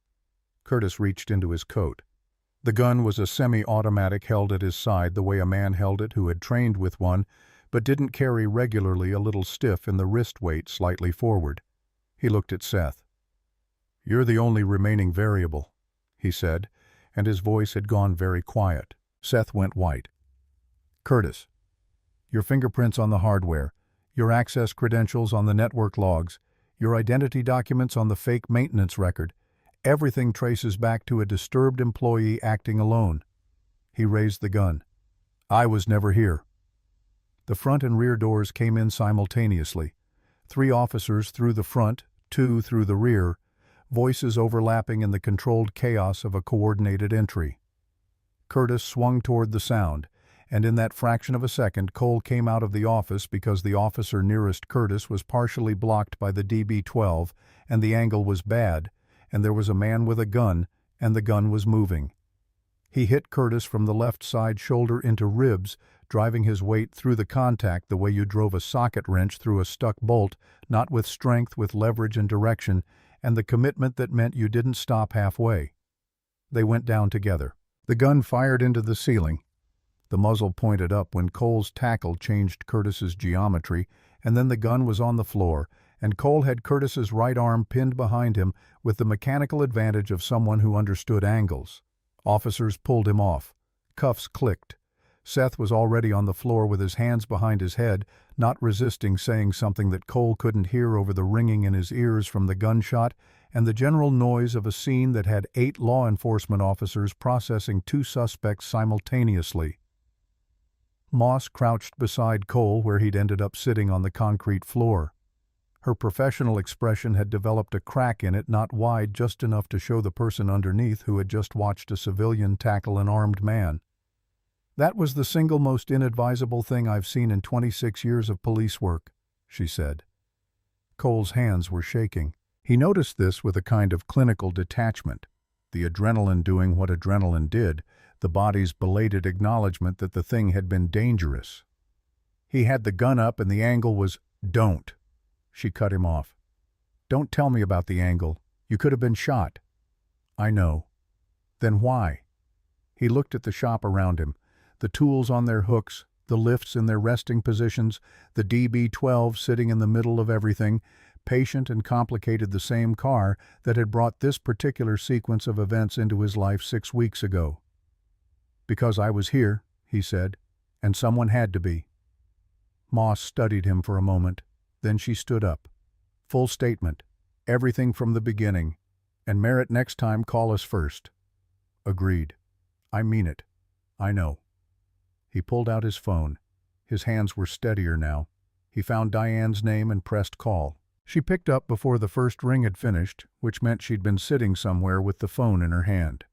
Curtis reached into his coat. The gun was a semi-automatic held at his side the way a man held it who had trained with one, but didn't carry regularly, a little stiff in the wrist weight, slightly forward. He looked at Seth. You're the only remaining variable, he said, and his voice had gone very quiet. Seth went white. Curtis, your fingerprints on the hardware, your access credentials on the network logs, your identity documents on the fake maintenance record, everything traces back to a disturbed employee acting alone. He raised the gun. I was never here. The front and rear doors came in simultaneously. 3 officers through the front, 2 through the rear, voices overlapping in the controlled chaos of a coordinated entry. Curtis swung toward the sound, and in that fraction of a second Cole came out of the office because the officer nearest Curtis was partially blocked by the DB-12, and the angle was bad, and there was a man with a gun, and the gun was moving. He hit Curtis from the left side shoulder into ribs, driving his weight through the contact the way you drove a socket wrench through a stuck bolt, not with strength, with leverage and direction, and the commitment that meant you didn't stop halfway. They went down together. The gun fired into the ceiling. The muzzle pointed up when Cole's tackle changed Curtis's geometry, and then the gun was on the floor, and Cole had Curtis's right arm pinned behind him with the mechanical advantage of someone who understood angles. Officers pulled him off. Cuffs clicked. Seth was already on the floor with his hands behind his head, not resisting saying something that Cole couldn't hear over the ringing in his ears from the gunshot and the general noise of a scene that had 8 law enforcement officers processing 2 suspects simultaneously. Moss crouched beside Cole where he'd ended up sitting on the concrete floor. Her professional expression had developed a crack in it not wide, just enough to show the person underneath who had just watched a civilian tackle an armed man. "That was the single most inadvisable thing I've seen in 26 years of police work," she said. Cole's hands were shaking. He noticed this with a kind of clinical detachment, the adrenaline doing what adrenaline did, the body's belated acknowledgement that the thing had been dangerous. He had the gun up and the angle was, "Don't." She cut him off. "Don't tell me about the angle. You could have been shot." "I know." "Then why?" He looked at the shop around him, the tools on their hooks, the lifts in their resting positions, the DB-12 sitting in the middle of everything, patient and complicated, the same car that had brought this particular sequence of events into his life 6 weeks ago. "Because I was here," he said, "and someone had to be." Moss studied him for a moment. Then she stood up. "Full statement. Everything from the beginning. And Merritt, next time call us first." "Agreed. I mean it. I know." He pulled out his phone. His hands were steadier now. He found Diane's name and pressed call. She picked up before the first ring had finished, which meant she'd been sitting somewhere with the phone in her hand.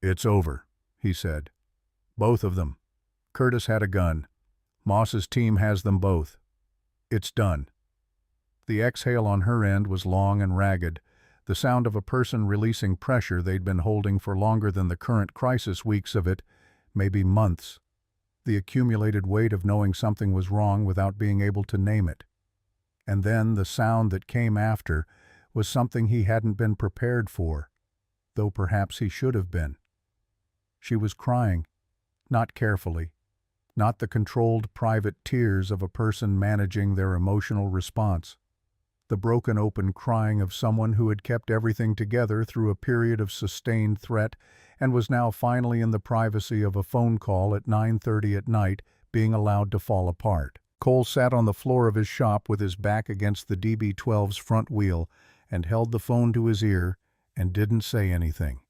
"It's over," he said. "Both of them. Curtis had a gun. Moss's team has them both. It's done." The exhale on her end was long and ragged, the sound of a person releasing pressure they'd been holding for longer than the current crisis weeks of it, maybe months. The accumulated weight of knowing something was wrong without being able to name it. And then the sound that came after was something he hadn't been prepared for, though perhaps he should have been. She was crying, not carefully, not the controlled private tears of a person managing their emotional response. The broken open crying of someone who had kept everything together through a period of sustained threat and was now finally in the privacy of a phone call at 9:30 at night being allowed to fall apart. Cole sat on the floor of his shop with his back against the DB-12's front wheel and held the phone to his ear and didn't say anything.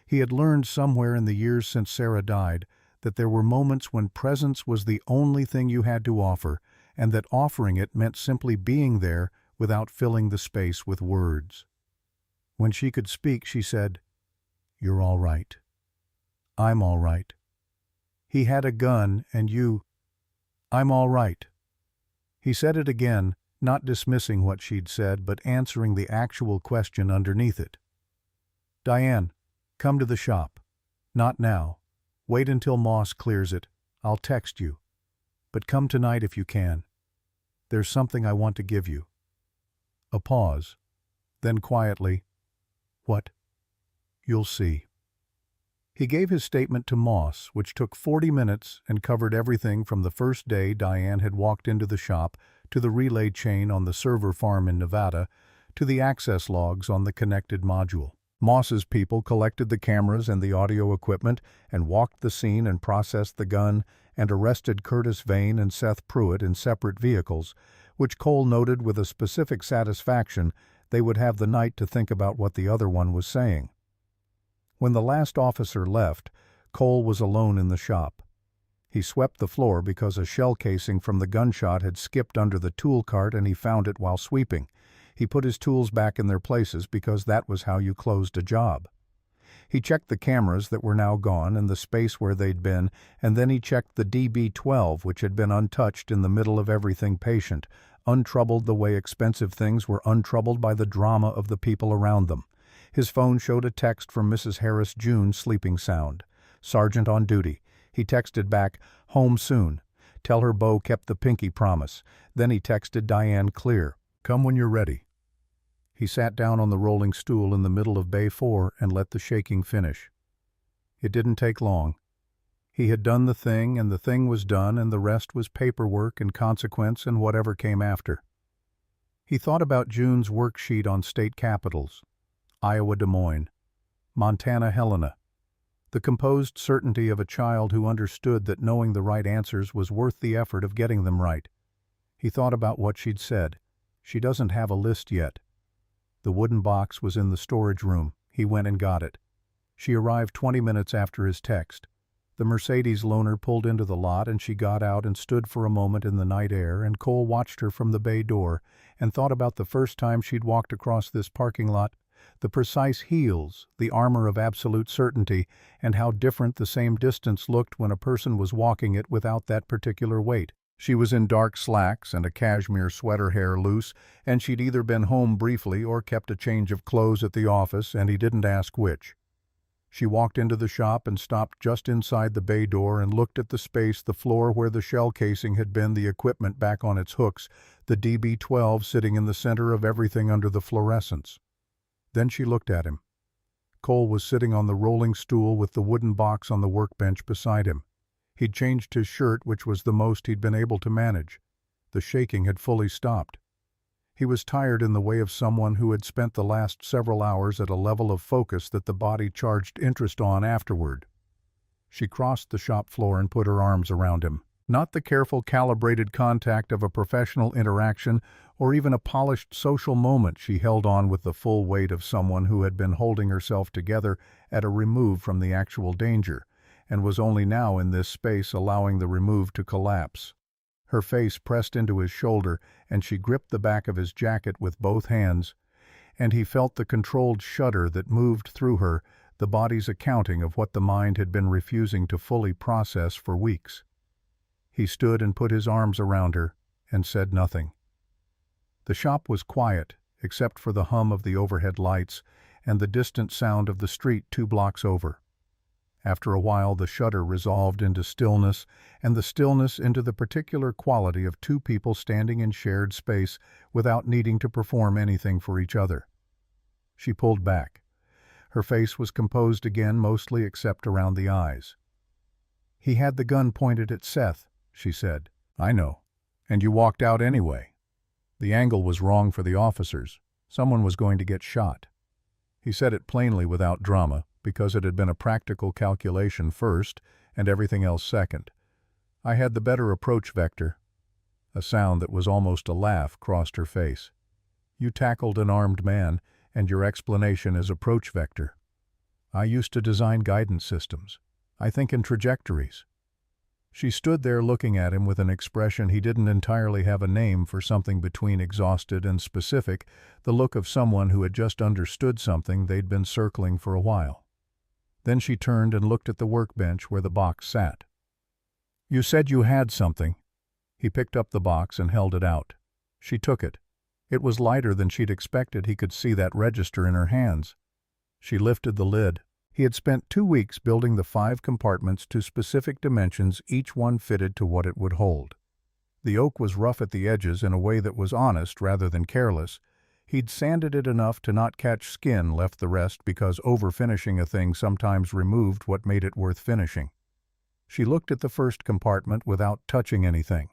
He had learned somewhere in the years since Sarah died that there were moments when presence was the only thing you had to offer, and that offering it meant simply being there without filling the space with words. When she could speak, she said, "You're all right. I'm all right. He had a gun, and you... I'm all right." He said it again, not dismissing what she'd said, but answering the actual question underneath it. "Diane, come to the shop. Not now. Wait until Moss clears it. I'll text you. But come tonight if you can. There's something I want to give you." A pause. Then quietly, "What?" "You'll see." He gave his statement to Moss, which took 40 minutes and covered everything from the first day Diane had walked into the shop, to the relay chain on the server farm in Nevada, to the access logs on the connected module. Moss's people collected the cameras and the audio equipment and walked the scene and processed the gun and arrested Curtis Vane and Seth Pruitt in separate vehicles, which Cole noted with a specific satisfaction they would have the night to think about what the other one was saying. When the last officer left, Cole was alone in the shop. He swept the floor because a shell casing from the gunshot had skipped under the tool cart and he found it while sweeping. He put his tools back in their places because that was how you closed a job. He checked the cameras that were now gone and the space where they'd been, and then he checked the DB-12, which had been untouched in the middle of everything patient, untroubled the way expensive things were untroubled by the drama of the people around them. His phone showed a text from Mrs. Harris June, sleeping sound. "Sergeant on duty." He texted back, "Home soon. Tell her Beau kept the pinky promise." Then he texted Diane clear, "Come when you're ready." He sat down on the rolling stool in the middle of Bay 4 and let the shaking finish. It didn't take long. He had done the thing, and the thing was done, and the rest was paperwork and consequence and whatever came after. He thought about June's worksheet on state capitals: Iowa Des Moines, Montana Helena. the composed certainty of a child who understood that knowing the right answers was worth the effort of getting them right. He thought about what she'd said. She doesn't have a list yet. The wooden box was in the storage room. He went and got it. She arrived 20 minutes after his text. The Mercedes loaner pulled into the lot and she got out and stood for a moment in the night air, and Cole watched her from the bay door and thought about the first time she'd walked across this parking lot, the precise heels, the armor of absolute certainty, and how different the same distance looked when a person was walking it without that particular weight. She was in dark slacks and a cashmere sweater, hair loose, and she'd either been home briefly or kept a change of clothes at the office, and he didn't ask which. She walked into the shop and stopped just inside the bay door and looked at the space, the floor where the shell casing had been, the equipment back on its hooks, the DB-12 sitting in the center of everything under the fluorescence. Then she looked at him. Cole was sitting on the rolling stool with the wooden box on the workbench beside him. He'd changed his shirt, which was the most he'd been able to manage. The shaking had fully stopped. He was tired in the way of someone who had spent the last several hours at a level of focus that the body charged interest on afterward. She crossed the shop floor and put her arms around him. Not the careful, calibrated contact of a professional interaction or even a polished social moment. She held on with the full weight of someone who had been holding herself together at a remove from the actual danger, and was only now in this space allowing the remove to collapse. Her face pressed into his shoulder, and she gripped the back of his jacket with both hands, and he felt the controlled shudder that moved through her, the body's accounting of what the mind had been refusing to fully process for weeks. He stood and put his arms around her and said nothing. The shop was quiet, except for the hum of the overhead lights and the distant sound of the street 2 blocks over. After a while the shudder resolved into stillness, and the stillness into the particular quality of 2 people standing in shared space without needing to perform anything for each other. She pulled back. Her face was composed again, mostly except around the eyes. "He had the gun pointed at Seth," she said. "I know. And you walked out anyway. The angle was wrong for the officers. Someone was going to get shot." He said it plainly without drama, because it had been a practical calculation first and everything else second. "I had the better approach vector." A sound that was almost a laugh crossed her face. "You tackled an armed man, and your explanation is approach vector. I used to design guidance systems. I think in trajectories." She stood there looking at him with an expression he didn't entirely have a name for, something between exhausted and specific, the look of someone who had just understood something they'd been circling for a while. Then she turned and looked at the workbench where the box sat. "You said you had something." He picked up the box and held it out. She took it. It was lighter than she'd expected. He could see that register in her hands. She lifted the lid. He had spent 2 weeks building the 5 compartments to specific dimensions, each one fitted to what it would hold. The oak was rough at the edges in a way that was honest rather than careless. He'd sanded it enough to not catch skin, left the rest because over-finishing a thing sometimes removed what made it worth finishing. She looked at the first compartment without touching anything.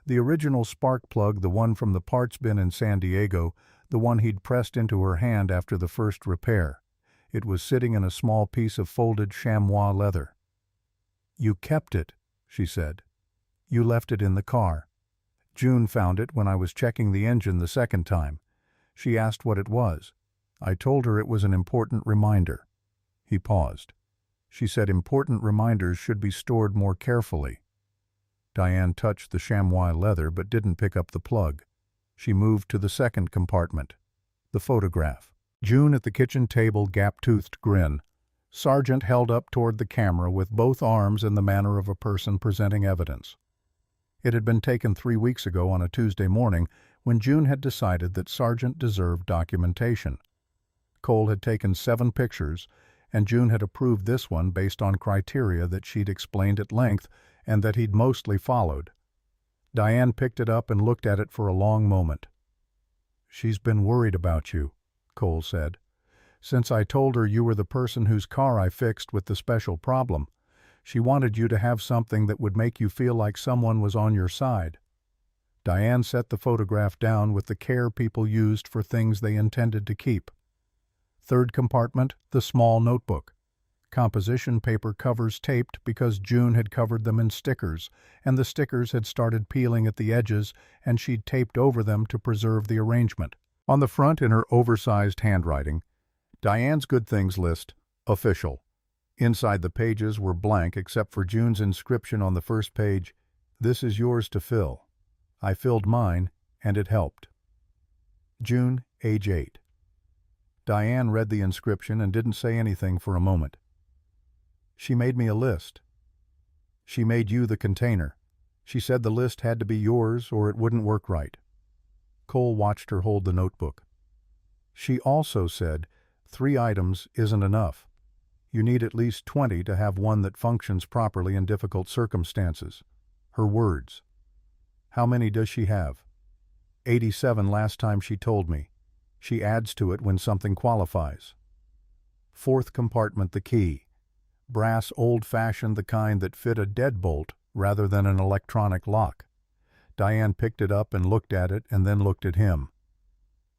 The original spark plug, the one from the parts bin in San Diego, the one he'd pressed into her hand after the first repair. It was sitting in a small piece of folded chamois leather. "You kept it," she said. "You left it in the car. June found it when I was checking the engine the second time. She asked what it was. I told her it was an important reminder." He paused. She said important reminders should be stored more carefully. Diane touched the chamois leather but didn't pick up the plug. She moved to the second compartment. The photograph. June at the kitchen table, gap-toothed grin. Sargent held up toward the camera with both arms in the manner of a person presenting evidence. It had been taken 3 weeks ago on a Tuesday morning when June had decided that Sargent deserved documentation. Cole had taken 7 pictures, and June had approved this one based on criteria that she'd explained at length and that he'd mostly followed. Diane picked it up and looked at it for a long moment. "She's been worried about you," Cole said. "Since I told her you were the person whose car I fixed with the special problem. She wanted you to have something that would make you feel like someone was on your side." Diane set the photograph down with the care people used for things they intended to keep. Third compartment, the small notebook. Composition paper covers taped because June had covered them in stickers, and the stickers had started peeling at the edges, and she'd taped over them to preserve the arrangement. On the front, in her oversized handwriting, Diane's good things list, official. Inside the pages were blank except for June's inscription on the first page, "This is yours to fill." I filled mine, and it helped. June, age 8. Diane read the inscription and didn't say anything for a moment. She made me a list. She made you the container. She said the list had to be yours or it wouldn't work right. Cole watched her hold the notebook. She also said 3 items isn't enough. You need at least 20 to have one that functions properly in difficult circumstances. Her words. How many does she have? 87 last time she told me. She adds to it when something qualifies. 4th compartment, the key. Brass, old-fashioned, the kind that fit a deadbolt rather than an electronic lock. Diane picked it up and looked at it and then looked at him.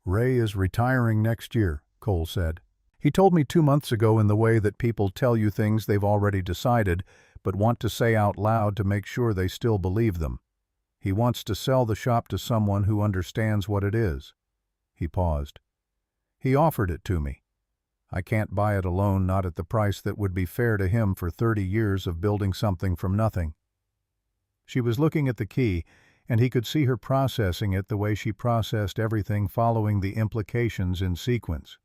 Ray is retiring next year, Cole said. He told me 2 months ago in the way that people tell you things they've already decided but want to say out loud to make sure they still believe them. He wants to sell the shop to someone who understands what it is. He paused. He offered it to me. I can't buy it alone, not at the price that would be fair to him for 30 years of building something from nothing. She was looking at the key, and he could see her processing it the way she processed everything following the implications in sequence.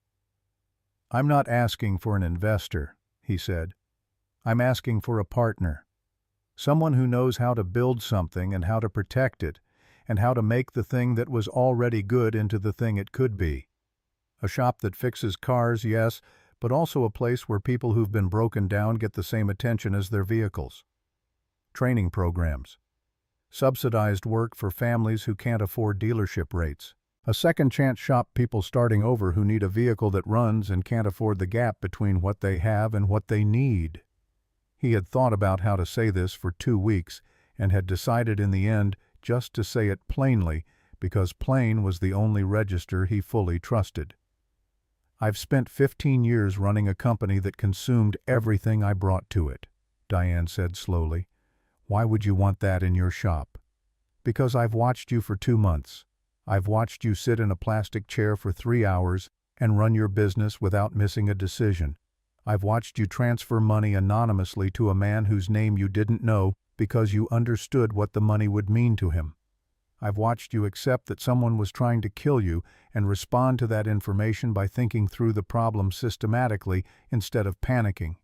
I'm not asking for an investor, he said. I'm asking for a partner. Someone who knows how to build something and how to protect it, and how to make the thing that was already good into the thing it could be. A shop that fixes cars, yes, but also a place where people who've been broken down get the same attention as their vehicles. Training programs. Subsidized work for families who can't afford dealership rates. A second-chance shop, people starting over who need a vehicle that runs and can't afford the gap between what they have and what they need. He had thought about how to say this for 2 weeks and had decided in the end just to say it plainly because plain was the only register he fully trusted. I've spent 15 years running a company that consumed everything I brought to it, Diane said slowly. Why would you want that in your shop? Because I've watched you for 2 months. I've watched you sit in a plastic chair for 3 hours and run your business without missing a decision. I've watched you transfer money anonymously to a man whose name you didn't know because you understood what the money would mean to him. I've watched you accept that someone was trying to kill you and respond to that information by thinking through the problem systematically instead of panicking.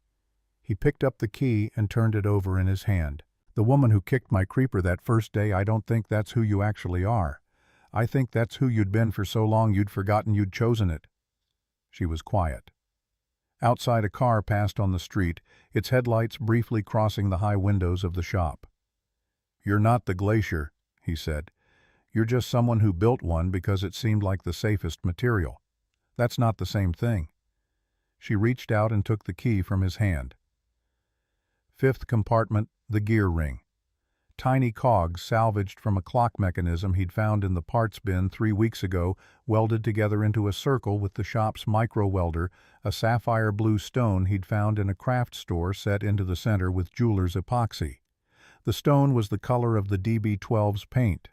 He picked up the key and turned it over in his hand. The woman who kicked my creeper that first day, I don't think that's who you actually are. I think that's who you'd been for so long you'd forgotten you'd chosen it. She was quiet. Outside, a car passed on the street, its headlights briefly crossing the high windows of the shop. You're not the glacier, he said. You're just someone who built one because it seemed like the safest material. That's not the same thing. She reached out and took the key from his hand. 5th compartment, the gear ring. Tiny cogs salvaged from a clock mechanism he'd found in the parts bin 3 weeks ago, welded together into a circle with the shop's micro-welder, a sapphire blue stone he'd found in a craft store set into the center with jeweler's epoxy. The stone was the color of the DB12's paint.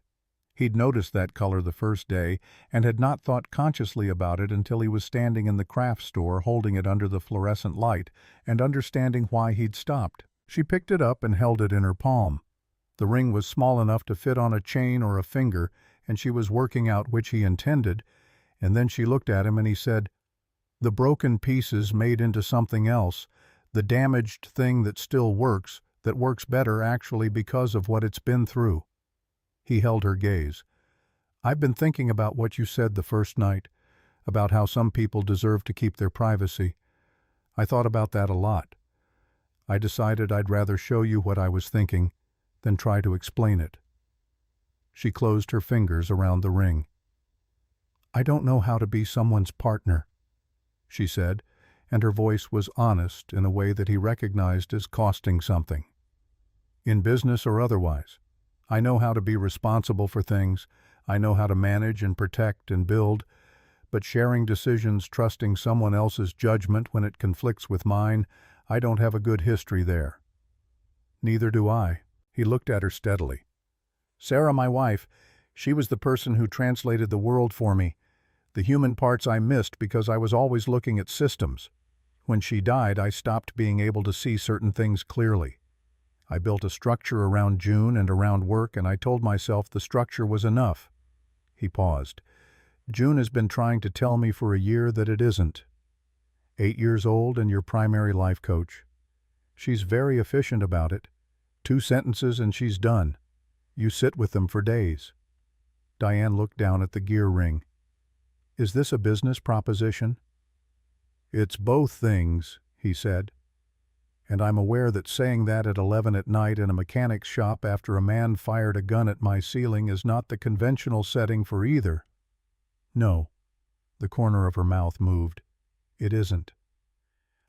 He'd noticed that color the first day and had not thought consciously about it until he was standing in the craft store holding it under the fluorescent light and understanding why he'd stopped. She picked it up and held it in her palm. The ring was small enough to fit on a chain or a finger, and she was working out which he intended, and then she looked at him and he said, "The broken pieces made into something else, the damaged thing that still works, that works better actually because of what it's been through." He held her gaze. "I've been thinking about what you said the first night, about how some people deserve to keep their privacy. I thought about that a lot. I decided I'd rather show you what I was thinking than try to explain it." She closed her fingers around the ring. "I don't know how to be someone's partner," she said, and her voice was honest in a way that he recognized as costing something. "In business or otherwise. I know how to be responsible for things. I know how to manage and protect and build, but sharing decisions, trusting someone else's judgment when it conflicts with mine, I don't have a good history there." "Neither do I." He looked at her steadily. "Sarah, my wife, she was the person who translated the world for me. The human parts I missed because I was always looking at systems. When she died, I stopped being able to see certain things clearly. I built a structure around June and around work, and I told myself the structure was enough." He paused. "June has been trying to tell me for a year that it isn't. 8 years old and your primary life coach. She's very efficient about it. 2 sentences and she's done. You sit with them for days." Diane looked down at the gear ring. "Is this a business proposition?" "It's both things," he said. "And I'm aware that saying that at 11 at night in a mechanic's shop after a man fired a gun at my ceiling is not the conventional setting for either." "No." The corner of her mouth moved. "It isn't.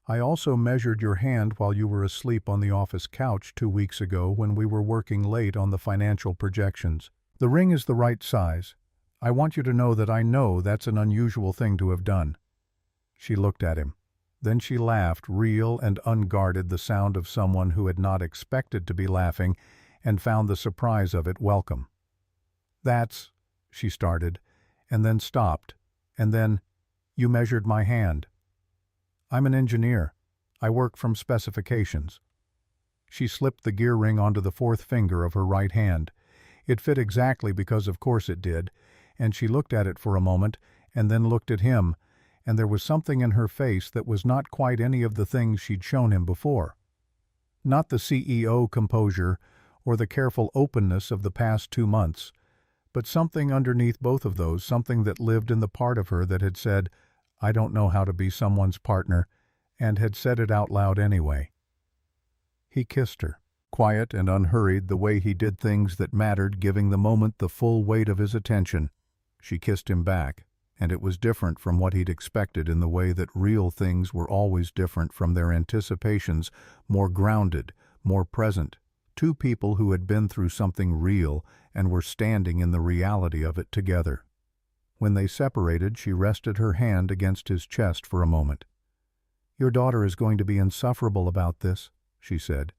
I also measured your hand while you were asleep on the office couch 2 weeks ago when we were working late on the financial projections. The ring is the right size. I want you to know that I know that's an unusual thing to have done." She looked at him. Then she laughed, real and unguarded, the sound of someone who had not expected to be laughing and found the surprise of it welcome. "That's," she started, and then stopped, and then, "You measured my hand. I'm an engineer. I work from specifications." She slipped the gear ring onto the 4th finger of her right hand. It fit exactly because of course it did, and she looked at it for a moment and then looked at him, and there was something in her face that was not quite any of the things she'd shown him before. Not the CEO composure or the careful openness of the past 2 months, but something underneath both of those, something that lived in the part of her that had said, "I don't know how to be someone's partner," and had said it out loud anyway. He kissed her, quiet and unhurried, the way he did things that mattered, giving the moment the full weight of his attention. She kissed him back, and it was different from what he'd expected in the way that real things were always different from their anticipations, more grounded, more present. 2 people who had been through something real and were standing in the reality of it together. When they separated, she rested her hand against his chest for a moment. "Your daughter is going to be insufferable about this," she said.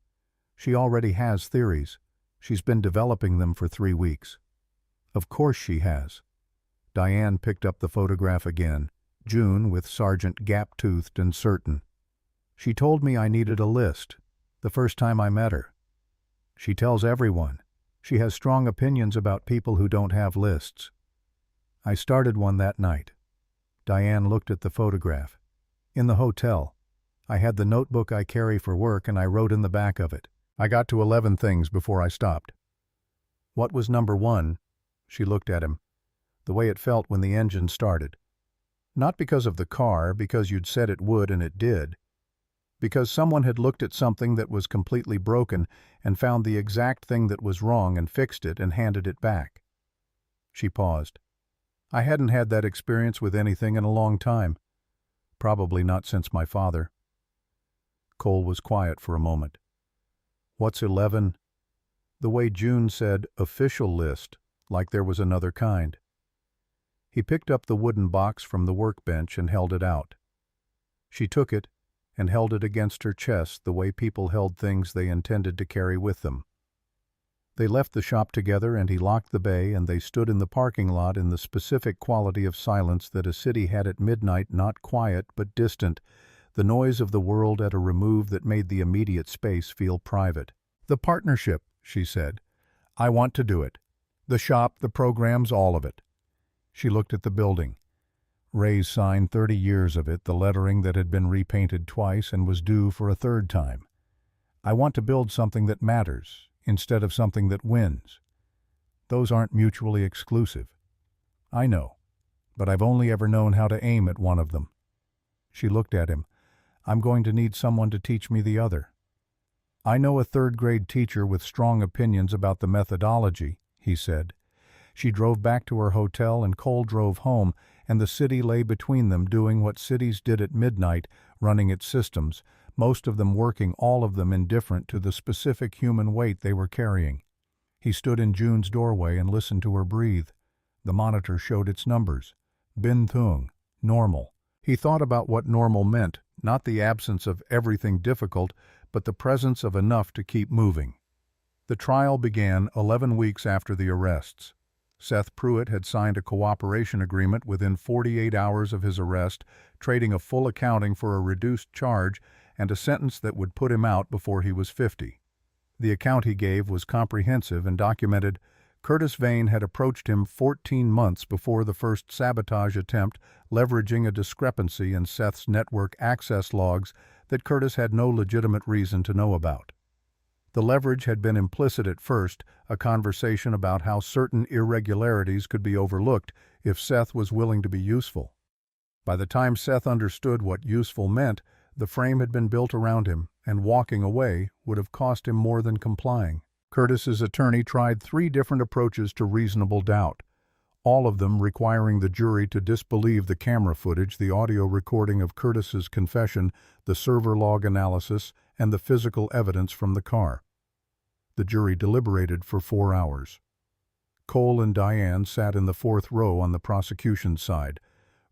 "She already has theories. She's been developing them for 3 weeks." "Of course she has." Diane picked up the photograph again, June with Sargent gap-toothed and certain. "She told me I needed a list, the first time I met her. She tells everyone. She has strong opinions about people who don't have lists. I started one that night." Diane looked at the photograph. "In the hotel. I had the notebook I carry for work and I wrote in the back of it. I got to 11 things before I stopped." "What was number 1? She looked at him. "The way it felt when the engine started. Not because of the car, because you'd said it would and it did. Because someone had looked at something that was completely broken and found the exact thing that was wrong and fixed it and handed it back." She paused. "I hadn't had that experience with anything in a long time. Probably not since my father." Cole was quiet for a moment. "What's 11? The way June said official list, like there was another kind." He picked up the wooden box from the workbench and held it out. She took it and held it against her chest the way people held things they intended to carry with them. They left the shop together and he locked the bay and they stood in the parking lot in the specific quality of silence that a city had at midnight, not quiet but distant, the noise of the world at a remove that made the immediate space feel private. "The partnership," she said. "I want to do it. The shop, the programs, all of it." She looked at the building. Ray's sign, 30 years of it, the lettering that had been repainted twice and was due for a 3rd time. "I want to build something that matters, instead of something that wins. Those aren't mutually exclusive. I know, but I've only ever known how to aim at one of them." She looked at him. "I'm going to need someone to teach me the other." "I know a 3rd-grade teacher with strong opinions about the methodology," he said. She drove back to her hotel and Cole drove home, and the city lay between them doing what cities did at midnight, running its systems, most of them working, all of them indifferent to the specific human weight they were carrying. He stood in June's doorway and listened to her breathe. The monitor showed its numbers. Bin Thung, normal. He thought about what normal meant, not the absence of everything difficult, but the presence of enough to keep moving. The trial began 11 weeks after the arrests. Seth Pruitt had signed a cooperation agreement within 48 hours of his arrest, trading a full accounting for a reduced charge and a sentence that would put him out before he was 50. The account he gave was comprehensive and documented. Curtis Vane had approached him 14 months before the first sabotage attempt, leveraging a discrepancy in Seth's network access logs that Curtis had no legitimate reason to know about. The leverage had been implicit at first, a conversation about how certain irregularities could be overlooked if Seth was willing to be useful. By the time Seth understood what useful meant, the frame had been built around him, and walking away would have cost him more than complying. Curtis's attorney tried 3 different approaches to reasonable doubt, all of them requiring the jury to disbelieve the camera footage, the audio recording of Curtis's confession, the server log analysis, and the physical evidence from the car. The jury deliberated for 4 hours. Cole and Diane sat in the 4th row on the prosecution's side.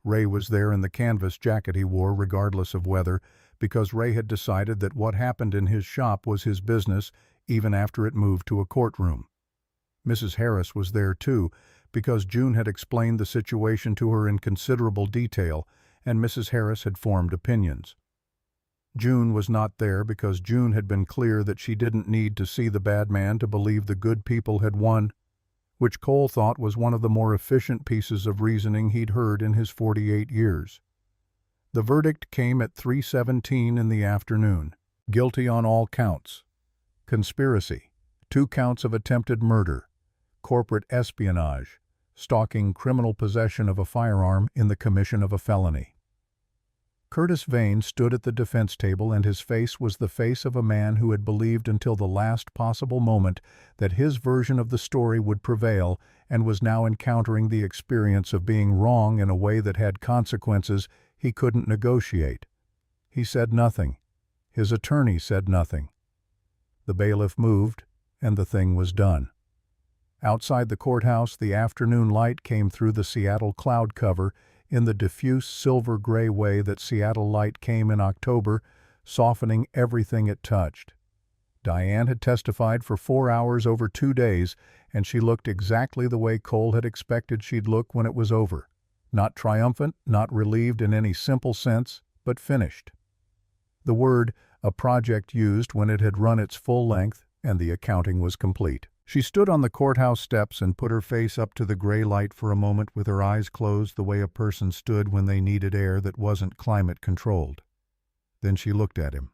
Ray was there in the canvas jacket he wore regardless of weather, because Ray had decided that what happened in his shop was his business even after it moved to a courtroom. Mrs. Harris was there too, because June had explained the situation to her in considerable detail, and Mrs. Harris had formed opinions. June was not there because June had been clear that she didn't need to see the bad man to believe the good people had won, which Cole thought was one of the more efficient pieces of reasoning he'd heard in his 48 years. The verdict came at 3:17 in the afternoon. Guilty on all counts. Conspiracy, 2 counts of attempted murder, corporate espionage, stalking, criminal possession of a firearm in the commission of a felony. Curtis Vane stood at the defense table, and his face was the face of a man who had believed until the last possible moment that his version of the story would prevail, and was now encountering the experience of being wrong in a way that had consequences he couldn't negotiate. He said nothing. His attorney said nothing. The bailiff moved, and the thing was done. Outside the courthouse, the afternoon light came through the Seattle cloud cover in the diffuse silver-gray way that Seattle light came in October, softening everything it touched. Diane had testified for 4 hours over 2 days, and she looked exactly the way Cole had expected she'd look when it was over. Not triumphant, not relieved in any simple sense, but finished. The word, a project used when it had run its full length, and the accounting was complete. She stood on the courthouse steps and put her face up to the gray light for a moment with her eyes closed the way a person stood when they needed air that wasn't climate-controlled. Then she looked at him.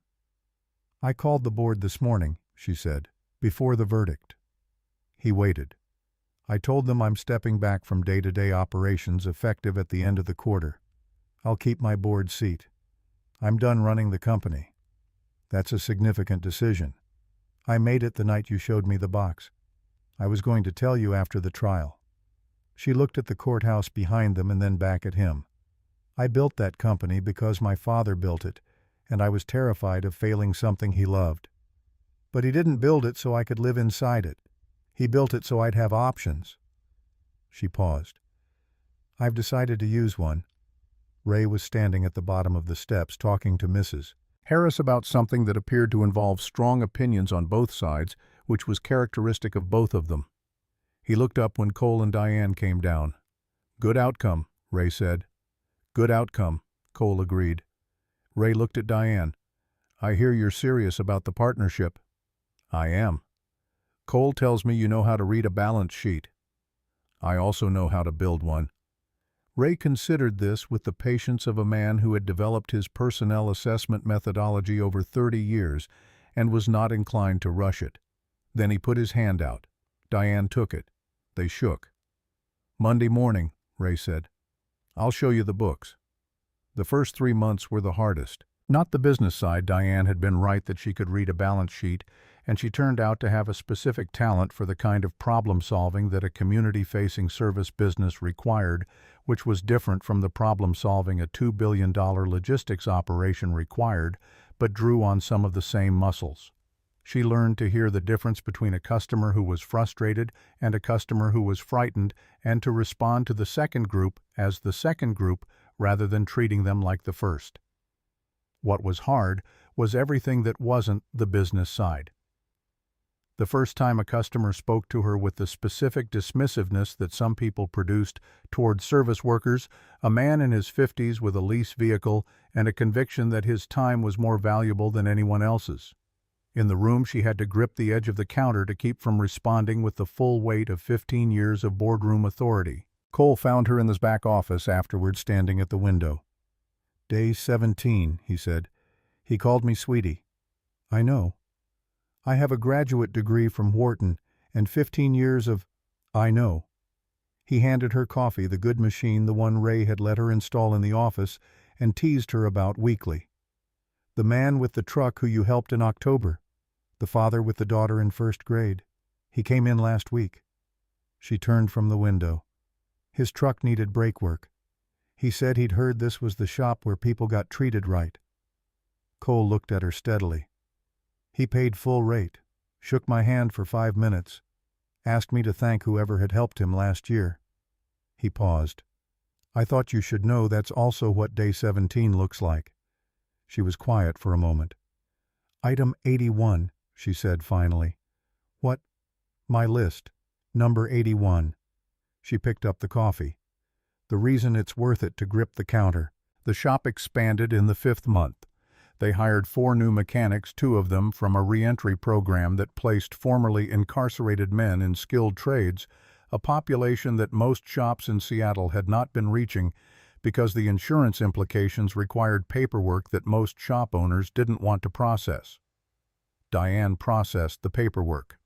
"I called the board this morning," she said, "before the verdict." He waited. "I told them I'm stepping back from day-to-day operations effective at the end of the quarter. I'll keep my board seat. I'm done running the company." "That's a significant decision. I made it the night you showed me the box. I was going to tell you after the trial." She looked at the courthouse behind them and then back at him. "I built that company because my father built it, and I was terrified of failing something he loved. But he didn't build it so I could live inside it. He built it so I'd have options." She paused. "I've decided to use one." Ray was standing at the bottom of the steps talking to Mrs. Harris about something that appeared to involve strong opinions on both sides, which was characteristic of both of them. He looked up when Cole and Diane came down. "Good outcome," Ray said. "Good outcome," Cole agreed. Ray looked at Diane. "I hear you're serious about the partnership." "I am." "Cole tells me you know how to read a balance sheet." "I also know how to build one." Ray considered this with the patience of a man who had developed his personnel assessment methodology over 30 years and was not inclined to rush it. Then he put his hand out. Diane took it. They shook. "Monday morning," Ray said. "I'll show you the books." The first 3 months were the hardest. Not the business side. Diane had been right that she could read a balance sheet, and she turned out to have a specific talent for the kind of problem-solving that a community-facing service business required, which was different from the problem-solving a $2 billion logistics operation required, but drew on some of the same muscles. She learned to hear the difference between a customer who was frustrated and a customer who was frightened, and to respond to the second group as the second group rather than treating them like the first. What was hard was everything that wasn't the business side. The first time a customer spoke to her with the specific dismissiveness that some people produced toward service workers, a man in his 50s with a lease vehicle and a conviction that his time was more valuable than anyone else's. In the room, she had to grip the edge of the counter to keep from responding with the full weight of 15 years of boardroom authority. Cole found her in his back office afterward, standing at the window. "Day 17, he said. "He called me sweetie." "I know. I have a graduate degree from Wharton and 15 years of—" "I know." He handed her coffee, the good machine, the one Ray had let her install in the office, and teased her about weekly. "The man with the truck who you helped in October. The father with the daughter in first grade. He came in last week." She turned from the window. "His truck needed brake work. He said he'd heard this was the shop where people got treated right." Cole looked at her steadily. "He paid full rate, shook my hand for 5 minutes, asked me to thank whoever had helped him last year." He paused. "I thought you should know that's also what Day 17 looks like." She was quiet for a moment. "Item 81, she said finally. "What?" "My list. Number 81. She picked up the coffee. "The reason it's worth it to grip the counter." The shop expanded in the 5th month. They hired 4 new mechanics, 2 of them from a reentry program that placed formerly incarcerated men in skilled trades, a population that most shops in Seattle had not been reaching because the insurance implications required paperwork that most shop owners didn't want to process. Diane processed the paperwork.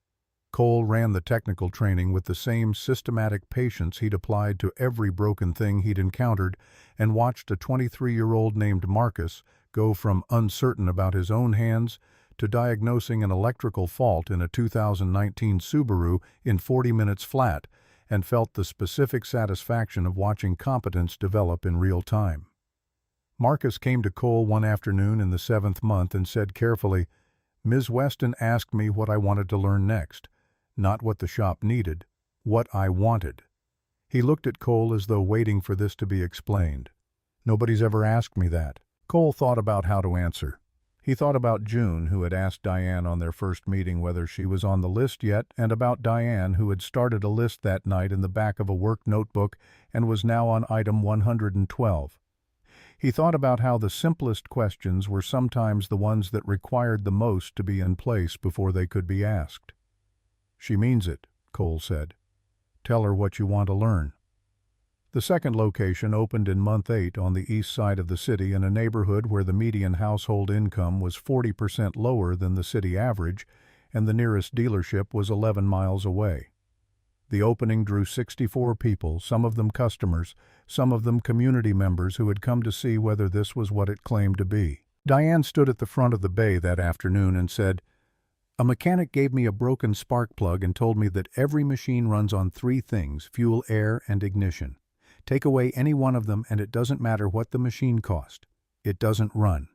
Cole ran the technical training with the same systematic patience he'd applied to every broken thing he'd encountered, and watched a 23-year-old named Marcus go from uncertain about his own hands to diagnosing an electrical fault in a 2019 Subaru in 40 minutes flat, and felt the specific satisfaction of watching competence develop in real time. Marcus came to Cole one afternoon in the 7th month and said carefully, "Ms. Weston asked me what I wanted to learn next. Not what the shop needed, what I wanted." He looked at Cole as though waiting for this to be explained. "Nobody's ever asked me that." Cole thought about how to answer. He thought about June, who had asked Diane on their first meeting whether she was on the list yet, and about Diane, who had started a list that night in the back of a work notebook and was now on item 112. He thought about how the simplest questions were sometimes the ones that required the most to be in place before they could be asked. "She means it," Cole said. "Tell her what you want to learn." The second location opened in month 8 on the east side of the city in a neighborhood where the median household income was 40% lower than the city average, and the nearest dealership was 11 miles away. The opening drew 64 people, some of them customers, some of them community members who had come to see whether this was what it claimed to be. Diane stood at the front of the bay that afternoon and said, "A mechanic gave me a broken spark plug and told me that every machine runs on 3 things, fuel, air, and ignition. Take away any one of them and it doesn't matter what the machine cost. It doesn't run."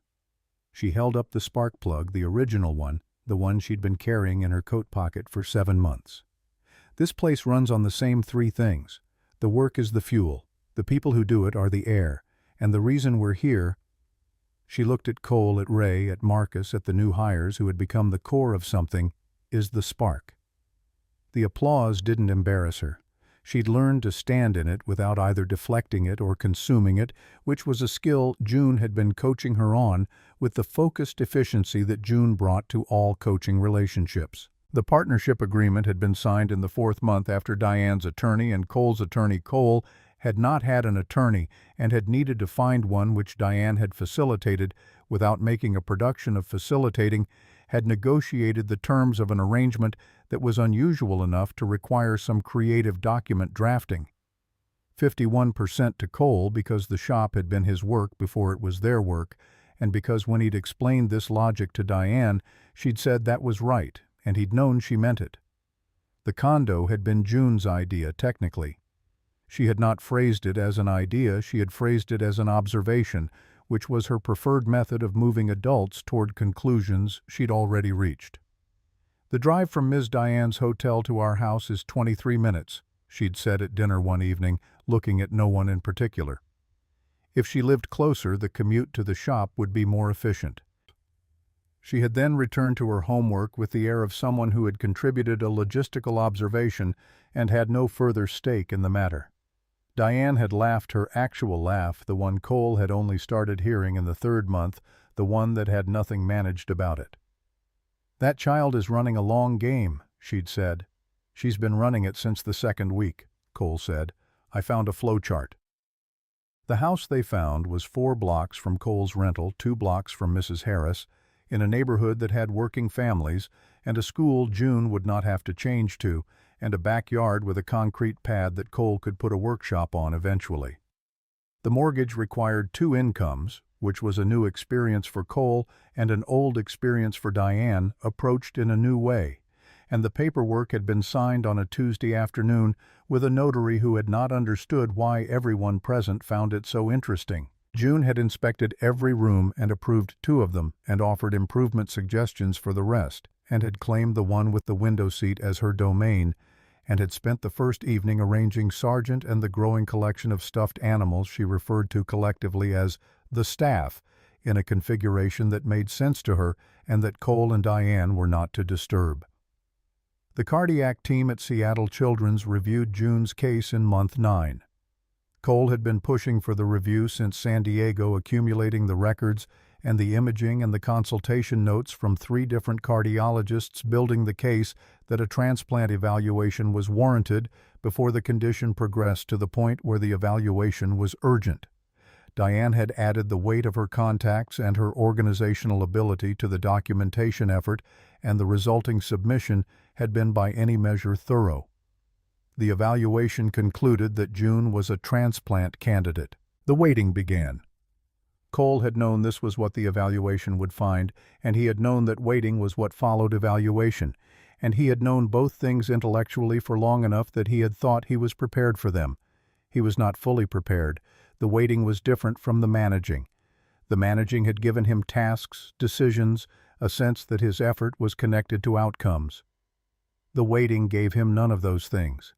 She held up the spark plug, the original one, the one she'd been carrying in her coat pocket for 7 months. "This place runs on the same 3 things. The work is the fuel, the people who do it are the air, and the reason we're here—" She looked at Cole, at Ray, at Marcus, at the new hires who had become the core of something, "is the spark." The applause didn't embarrass her. She'd learned to stand in it without either deflecting it or consuming it, which was a skill June had been coaching her on with the focused efficiency that June brought to all coaching relationships. The partnership agreement had been signed in the 4th month after Diane's attorney and Cole's attorney Cole had not had an attorney and had needed to find one, which Diane had facilitated without making a production of facilitating, had negotiated the terms of an arrangement that was unusual enough to require some creative document drafting. 51% to Cole because the shop had been his work before it was their work, and because when he'd explained this logic to Diane, she'd said that was right, and he'd known she meant it. The condo had been June's idea, technically. She had not phrased it as an idea, she had phrased it as an observation, which was her preferred method of moving adults toward conclusions she'd already reached. "The drive from Ms. Diane's hotel to our house is 23 minutes, she'd said at dinner one evening, looking at no one in particular. If she lived closer, the commute to the shop would be more efficient. She had then returned to her homework with the air of someone who had contributed a logistical observation and had no further stake in the matter. Diane had laughed her actual laugh, the one Cole had only started hearing in the 3rd month, the one that had nothing managed about it. "That child is running a long game," she'd said. "She's been running it since the 2nd week," Cole said. "I found a flowchart." The house they found was 4 blocks from Cole's rental, 2 blocks from Mrs. Harris, in a neighborhood that had working families, and a school June would not have to change to, and a backyard with a concrete pad that Cole could put a workshop on eventually. The mortgage required 2 incomes, which was a new experience for Cole and an old experience for Diane, approached in a new way, and the paperwork had been signed on a Tuesday afternoon with a notary who had not understood why everyone present found it so interesting. June had inspected every room and approved 2 of them and offered improvement suggestions for the rest, and had claimed the one with the window seat as her domain, and had spent the first evening arranging Sargent and the growing collection of stuffed animals she referred to collectively as the staff, in a configuration that made sense to her and that Cole and Diane were not to disturb. The cardiac team at Seattle Children's reviewed June's case in month 9. Cole had been pushing for the review since San Diego, accumulating the records and the imaging and the consultation notes from 3 different cardiologists, building the case that a transplant evaluation was warranted before the condition progressed to the point where the evaluation was urgent. Diane had added the weight of her contacts and her organizational ability to the documentation effort, and the resulting submission had been by any measure thorough. The evaluation concluded that June was a transplant candidate. The waiting began. Cole had known this was what the evaluation would find, and he had known that waiting was what followed evaluation, and he had known both things intellectually for long enough that he had thought he was prepared for them. He was not fully prepared. The waiting was different from the managing. The managing had given him tasks, decisions, a sense that his effort was connected to outcomes. The waiting gave him none of those things.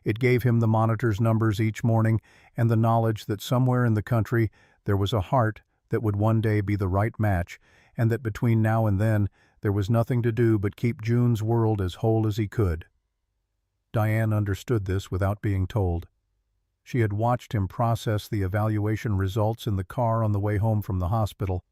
It gave him the monitor's numbers each morning and the knowledge that somewhere in the country there was a heart that would one day be the right match, and that between now and then there was nothing to do but keep June's world as whole as he could. Diane understood this without being told. She had watched him process the evaluation results in the car on the way home from the hospital,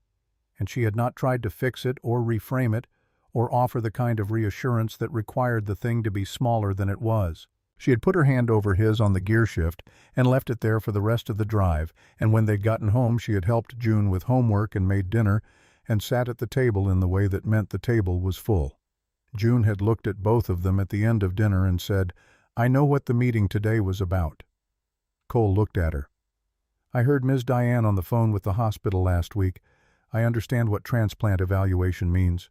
and she had not tried to fix it or reframe it or offer the kind of reassurance that required the thing to be smaller than it was. She had put her hand over his on the gear shift and left it there for the rest of the drive, and when they'd gotten home she had helped June with homework and made dinner and sat at the table in the way that meant the table was full. June had looked at both of them at the end of dinner and said, "I know what the meeting today was about." Cole looked at her. "I heard Ms. Diane on the phone with the hospital last week. I understand what transplant evaluation means."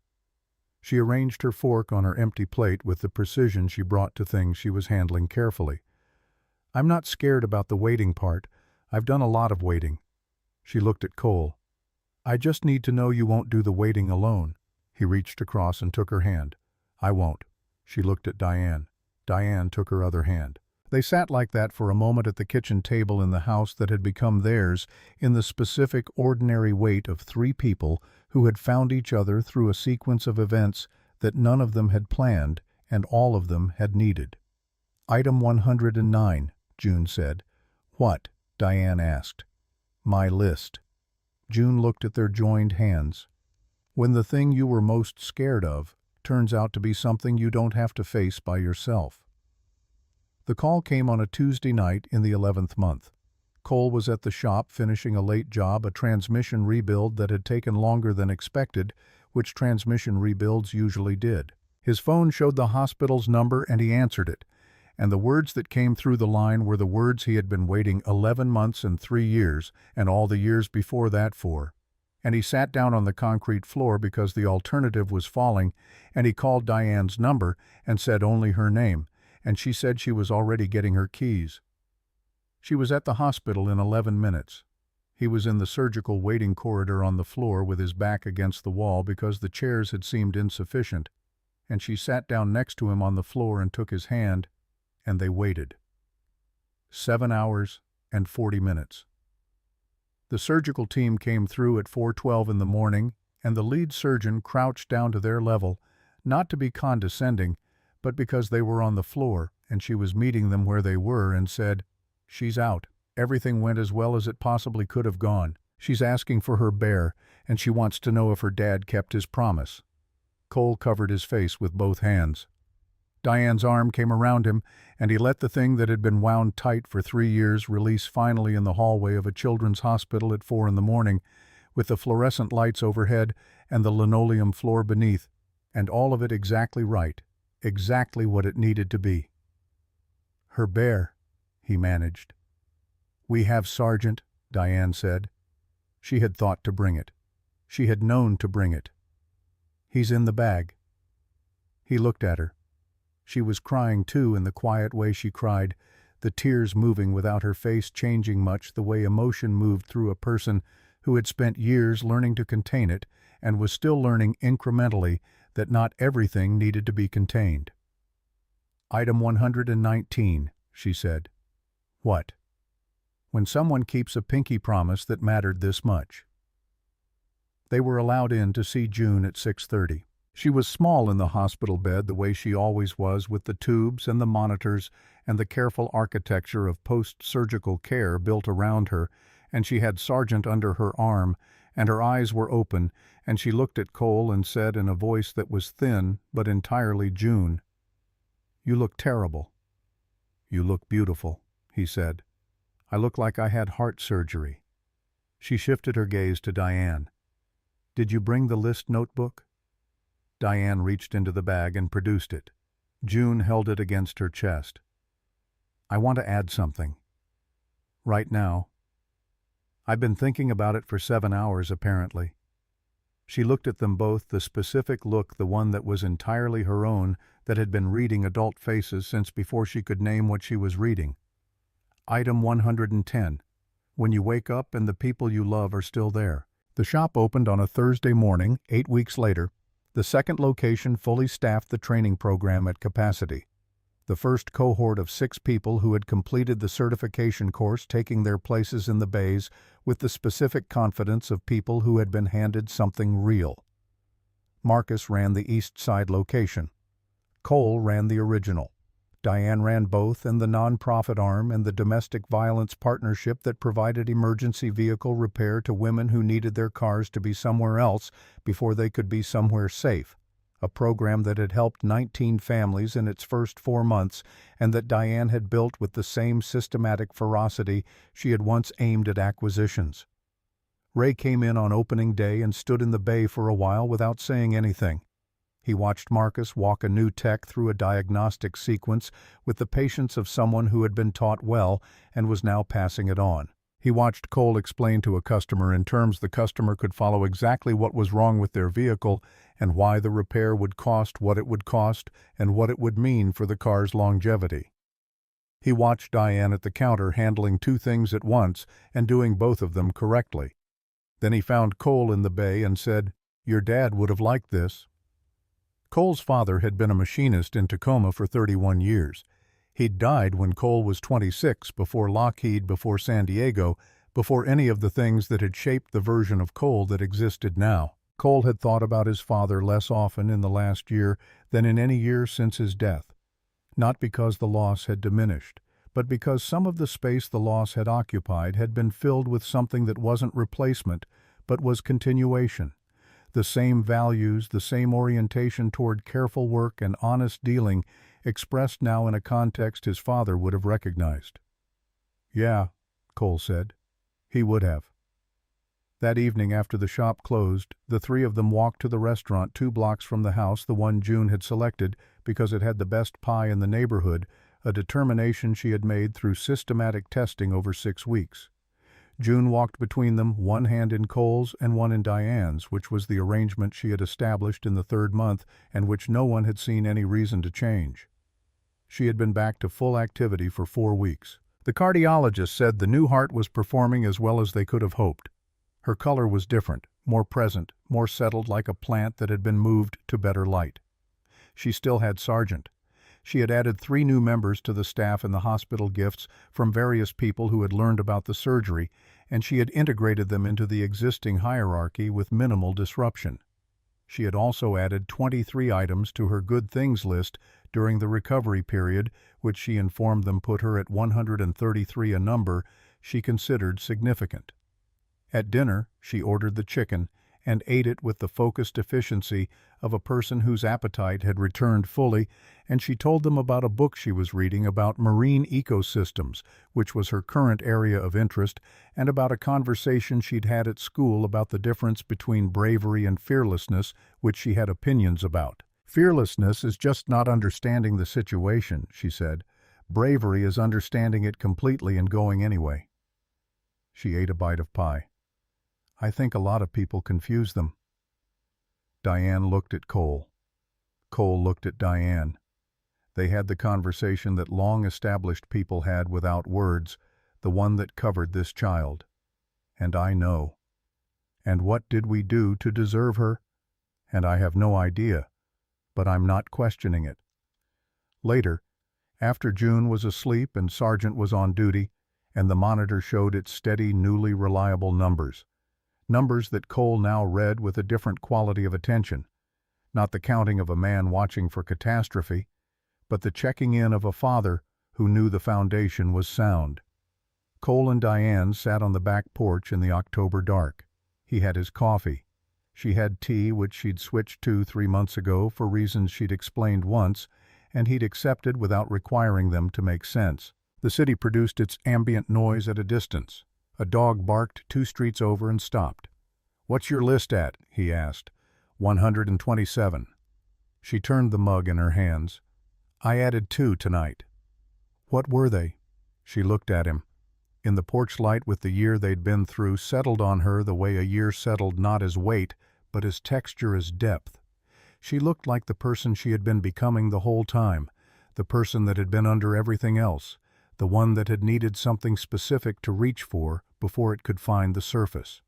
She arranged her fork on her empty plate with the precision she brought to things she was handling carefully. "I'm not scared about the waiting part. I've done a lot of waiting." She looked at Cole. "I just need to know you won't do the waiting alone." He reached across and took her hand. "I won't." She looked at Diane. Diane took her other hand. They sat like that for a moment at the kitchen table in the house that had become theirs, in the specific, ordinary wait of 3 people who had found each other through a sequence of events that none of them had planned and all of them had needed. "Item 109, June said. "What?" Diane asked. "My list." June looked at their joined hands. "When the thing you were most scared of turns out to be something you don't have to face by yourself." The call came on a Tuesday night in the 11th month. Cole was at the shop finishing a late job, a transmission rebuild that had taken longer than expected, which transmission rebuilds usually did. His phone showed the hospital's number and he answered it, and the words that came through the line were the words he had been waiting 11 months and 3 years, and all the years before that for. And he sat down on the concrete floor because the alternative was falling, and he called Diane's number and said only her name, and she said she was already getting her keys. She was at the hospital in 11 minutes. He was in the surgical waiting corridor on the floor with his back against the wall because the chairs had seemed insufficient, and she sat down next to him on the floor and took his hand, and they waited. 7 hours and 40 minutes. The surgical team came through at 4:12 in the morning, and the lead surgeon crouched down to their level, not to be condescending, but because they were on the floor and she was meeting them where they were, and said, "She's out. Everything went as well as it possibly could have gone. She's asking for her bear, and she wants to know if her dad kept his promise." Cole covered his face with both hands. Diane's arm came around him, and he let the thing that had been wound tight for 3 years release finally in the hallway of a children's hospital at 4 in the morning, with the fluorescent lights overhead and the linoleum floor beneath, and all of it exactly right, exactly what it needed to be. "Her bear," he managed. "We have, Sergeant," Diane said. She had thought to bring it. She had known to bring it. "He's in the bag." He looked at her. She was crying too, in the quiet way she cried, the tears moving without her face changing much, the way emotion moved through a person who had spent years learning to contain it and was still learning incrementally that not everything needed to be contained. "Item 119, she said. "What?" "When someone keeps a pinky promise that mattered this much." They were allowed in to see June at 6:30. She was small in the hospital bed, the way she always was, with the tubes and the monitors and the careful architecture of post-surgical care built around her, and she had Sargent under her arm, and her eyes were open, and she looked at Cole and said in a voice that was thin but entirely June, "You look terrible." "You look beautiful," he said. "I look like I had heart surgery." She shifted her gaze to Diane. "Did you bring the list notebook?" Diane reached into the bag and produced it. June held it against her chest. "I want to add something. Right now. I've been thinking about it for 7 hours, apparently." She looked at them both, the specific look, the one that was entirely her own, that had been reading adult faces since before she could name what she was reading. Item 110. When you wake up and the people you love are still there. The shop opened on a Thursday morning, 8 weeks later. The second location fully staffed the training program at capacity. The first cohort of 6 people who had completed the certification course taking their places in the bays with the specific confidence of people who had been handed something real. Marcus ran the East Side location. Cole ran the original. Diane ran both, and the nonprofit arm and the domestic violence partnership that provided emergency vehicle repair to women who needed their cars to be somewhere else before they could be somewhere safe, a program that had helped 19 families in its first 4 months and that Diane had built with the same systematic ferocity she had once aimed at acquisitions. Ray came in on opening day and stood in the bay for a while without saying anything. He watched Marcus walk a new tech through a diagnostic sequence with the patience of someone who had been taught well and was now passing it on. He watched Cole explain to a customer in terms the customer could follow exactly what was wrong with their vehicle and why the repair would cost what it would cost and what it would mean for the car's longevity. He watched Diane at the counter handling 2 things at once and doing both of them correctly. Then he found Cole in the bay and said, "Your dad would have liked this." Cole's father had been a machinist in Tacoma for 31 years. He'd died when Cole was 26, before Lockheed, before San Diego, before any of the things that had shaped the version of Cole that existed now. Cole had thought about his father less often in the last year than in any year since his death. Not because the loss had diminished, but because some of the space the loss had occupied had been filled with something that wasn't replacement, but was continuation. The same values, the same orientation toward careful work and honest dealing, expressed now in a context his father would have recognized. "Yeah," Cole said. He would have. That evening after the shop closed, the 3 of them walked to the restaurant 2 blocks from the house, the one June had selected because it had the best pie in the neighborhood, a determination she had made through systematic testing over 6 weeks. June walked between them, one hand in Cole's and one in Diane's, which was the arrangement she had established in the 3rd month and which no one had seen any reason to change. She had been back to full activity for 4 weeks. The cardiologist said the new heart was performing as well as they could have hoped. Her color was different, more present, more settled, like a plant that had been moved to better light. She still had Sargent. She had added 3 new members to the staff in the hospital, gifts from various people who had learned about the surgery, and she had integrated them into the existing hierarchy with minimal disruption. She had also added 23 items to her good things list during the recovery period, which she informed them put her at 133, a number she considered significant. At dinner, she ordered the chicken and ate it with the focused efficiency of a person whose appetite had returned fully, and she told them about a book she was reading about marine ecosystems, which was her current area of interest, and about a conversation she'd had at school about the difference between bravery and fearlessness, which she had opinions about. "Fearlessness is just not understanding the situation," she said. "Bravery is understanding it completely and going anyway." She ate a bite of pie. "I think a lot of people confuse them." Diane looked at Cole. Cole looked at Diane. They had the conversation that long-established people had without words, the one that covered this child. "And I know. And what did we do to deserve her? And I have no idea, but I'm not questioning it." Later, after June was asleep and Sargent was on duty, and the monitor showed its steady, newly reliable numbers that Cole now read with a different quality of attention, not the counting of a man watching for catastrophe, but the checking in of a father who knew the foundation was sound. Cole and Diane sat on the back porch in the October dark. He had his coffee. She had tea, which she'd switched to 3 months ago for reasons she'd explained once, and he'd accepted without requiring them to make sense. The city produced its ambient noise at a distance. A dog barked 2 streets over and stopped. "What's your list at?" he asked. 127. She turned the mug in her hands. "I added 2 tonight." "What were they?" She looked at him. In the porch light, with the year they'd been through settled on her the way a year settled not as weight, but as texture, as depth. She looked like the person she had been becoming the whole time, the person that had been under everything else, the one that had needed something specific to reach for before it could find the surface.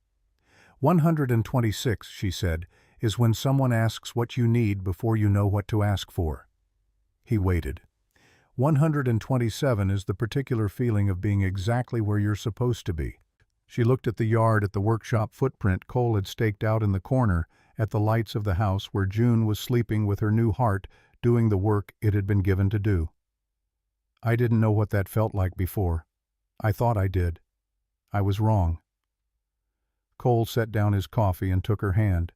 126, she said, is when someone asks what you need before you know what to ask for. He waited. 127 is the particular feeling of being exactly where you're supposed to be. She looked at the yard, at the workshop footprint Cole had staked out in the corner, at the lights of the house where June was sleeping with her new heart, doing the work it had been given to do. "I didn't know what that felt like before. I thought I did. I was wrong." Cole set down his coffee and took her hand.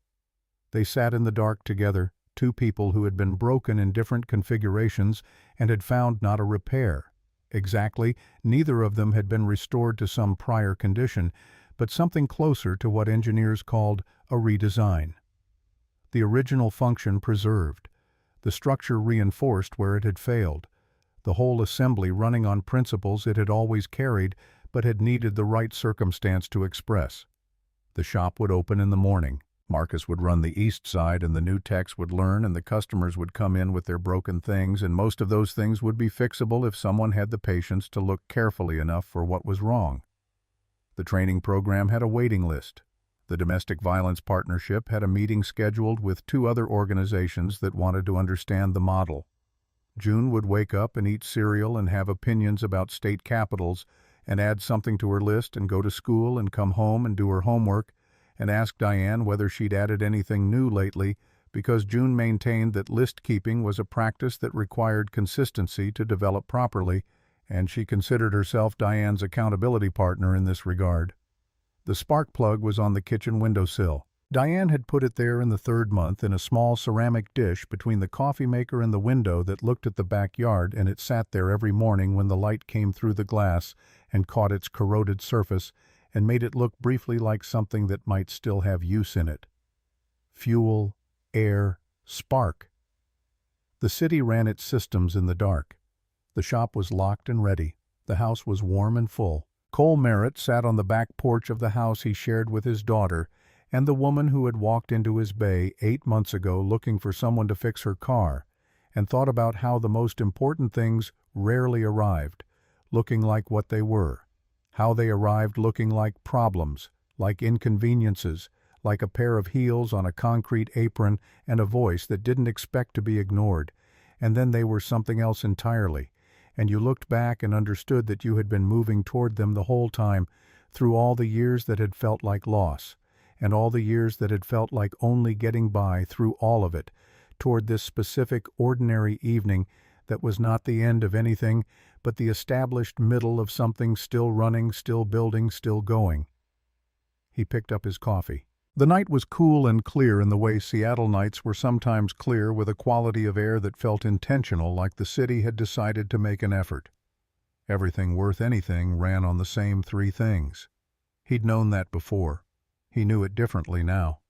They sat in the dark together, 2 people who had been broken in different configurations and had found not a repair. Exactly, neither of them had been restored to some prior condition, but something closer to what engineers called a redesign. The original function preserved, the structure reinforced where it had failed, the whole assembly running on principles it had always carried but had needed the right circumstance to express. The shop would open in the morning. Marcus would run the east side, and the new techs would learn, and the customers would come in with their broken things, and most of those things would be fixable if someone had the patience to look carefully enough for what was wrong. The training program had a waiting list. The Domestic Violence Partnership had a meeting scheduled with 2 other organizations that wanted to understand the model. June would wake up and eat cereal and have opinions about state capitals and add something to her list and go to school and come home and do her homework and ask Diane whether she'd added anything new lately, because June maintained that list-keeping was a practice that required consistency to develop properly, and she considered herself Diane's accountability partner in this regard. The spark plug was on the kitchen windowsill. Diane had put it there in the 3rd month in a small ceramic dish between the coffee maker and the window that looked at the backyard, and it sat there every morning when the light came through the glass and caught its corroded surface and made it look briefly like something that might still have use in it. Fuel, air, spark. The city ran its systems in the dark. The shop was locked and ready. The house was warm and full. Cole Merritt sat on the back porch of the house he shared with his daughter and the woman who had walked into his bay 8 months ago looking for someone to fix her car, and thought about how the most important things rarely arrived, looking like what they were. How they arrived looking like problems, like inconveniences, like a pair of heels on a concrete apron and a voice that didn't expect to be ignored, and then they were something else entirely, and you looked back and understood that you had been moving toward them the whole time, through all the years that had felt like loss, and all the years that had felt like only getting by, through all of it, toward this specific, ordinary evening that was not the end of anything, but the established middle of something still running, still building, still going. He picked up his coffee. The night was cool and clear in the way Seattle nights were sometimes clear, with a quality of air that felt intentional, like the city had decided to make an effort. Everything worth anything ran on the same three things. He'd known that before. He knew it differently now.